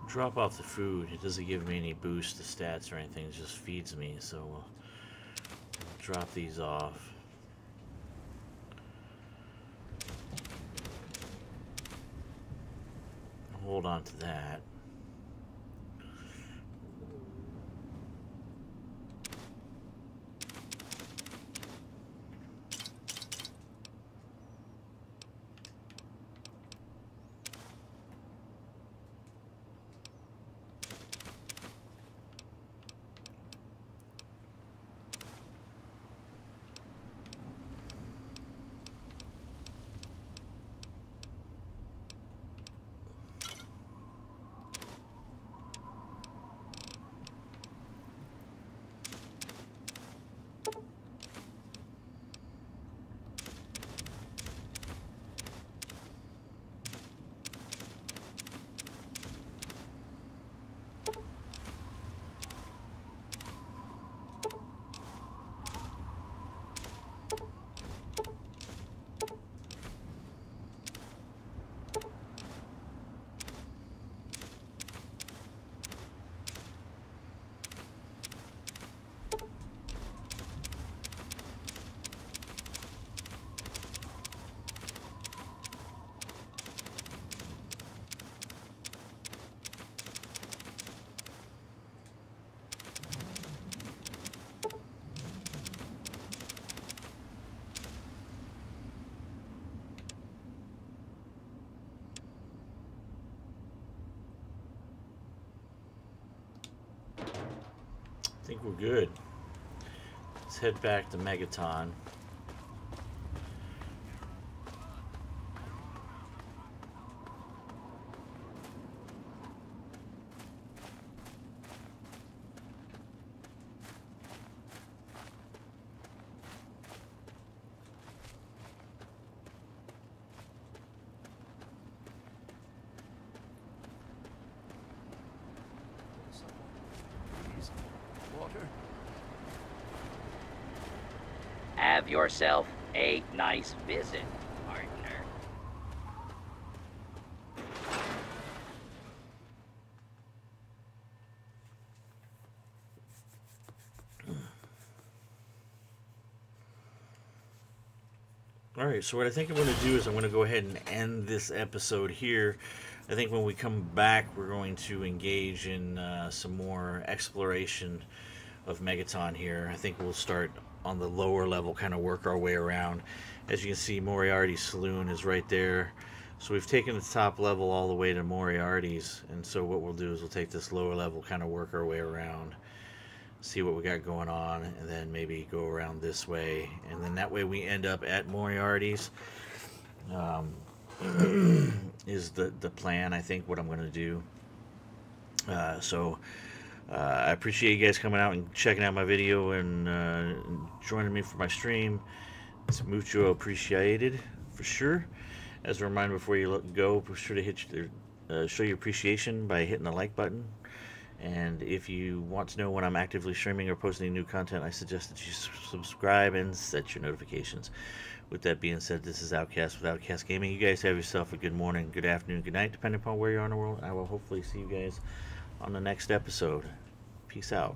Drop off the food. It doesn't give me any boost to stats or anything. It just feeds me. So we'll drop these off. Hold on to that. I think we're good. Let's head back to Megaton. Have yourself a nice visit, partner. Alright, so what I think I'm going to do is I'm going to go ahead and end this episode here. I think when we come back, we're going to engage in some more exploration of Megaton here. I think we'll start on the lower level, kind of work our way around. As you can see, Moriarty's Saloon is right there. So we've taken the top level all the way to Moriarty's, and so what we'll do is we'll take this lower level, kind of work our way around, see what we got going on, and then maybe go around this way, and then that way we end up at Moriarty's. Is the plan, I think, what I'm going to do. I appreciate you guys coming out and checking out my video and joining me for my stream. It's mucho appreciated, for sure. As a reminder, before you go, be sure to show your appreciation by hitting the like button. And if you want to know when I'm actively streaming or posting new content, I suggest that you subscribe and set your notifications. With that being said, this is Outcast with Outcast Gaming. You guys have yourself a good morning, good afternoon, good night, depending upon where you are in the world. I will hopefully see you guys on the next episode. Peace out.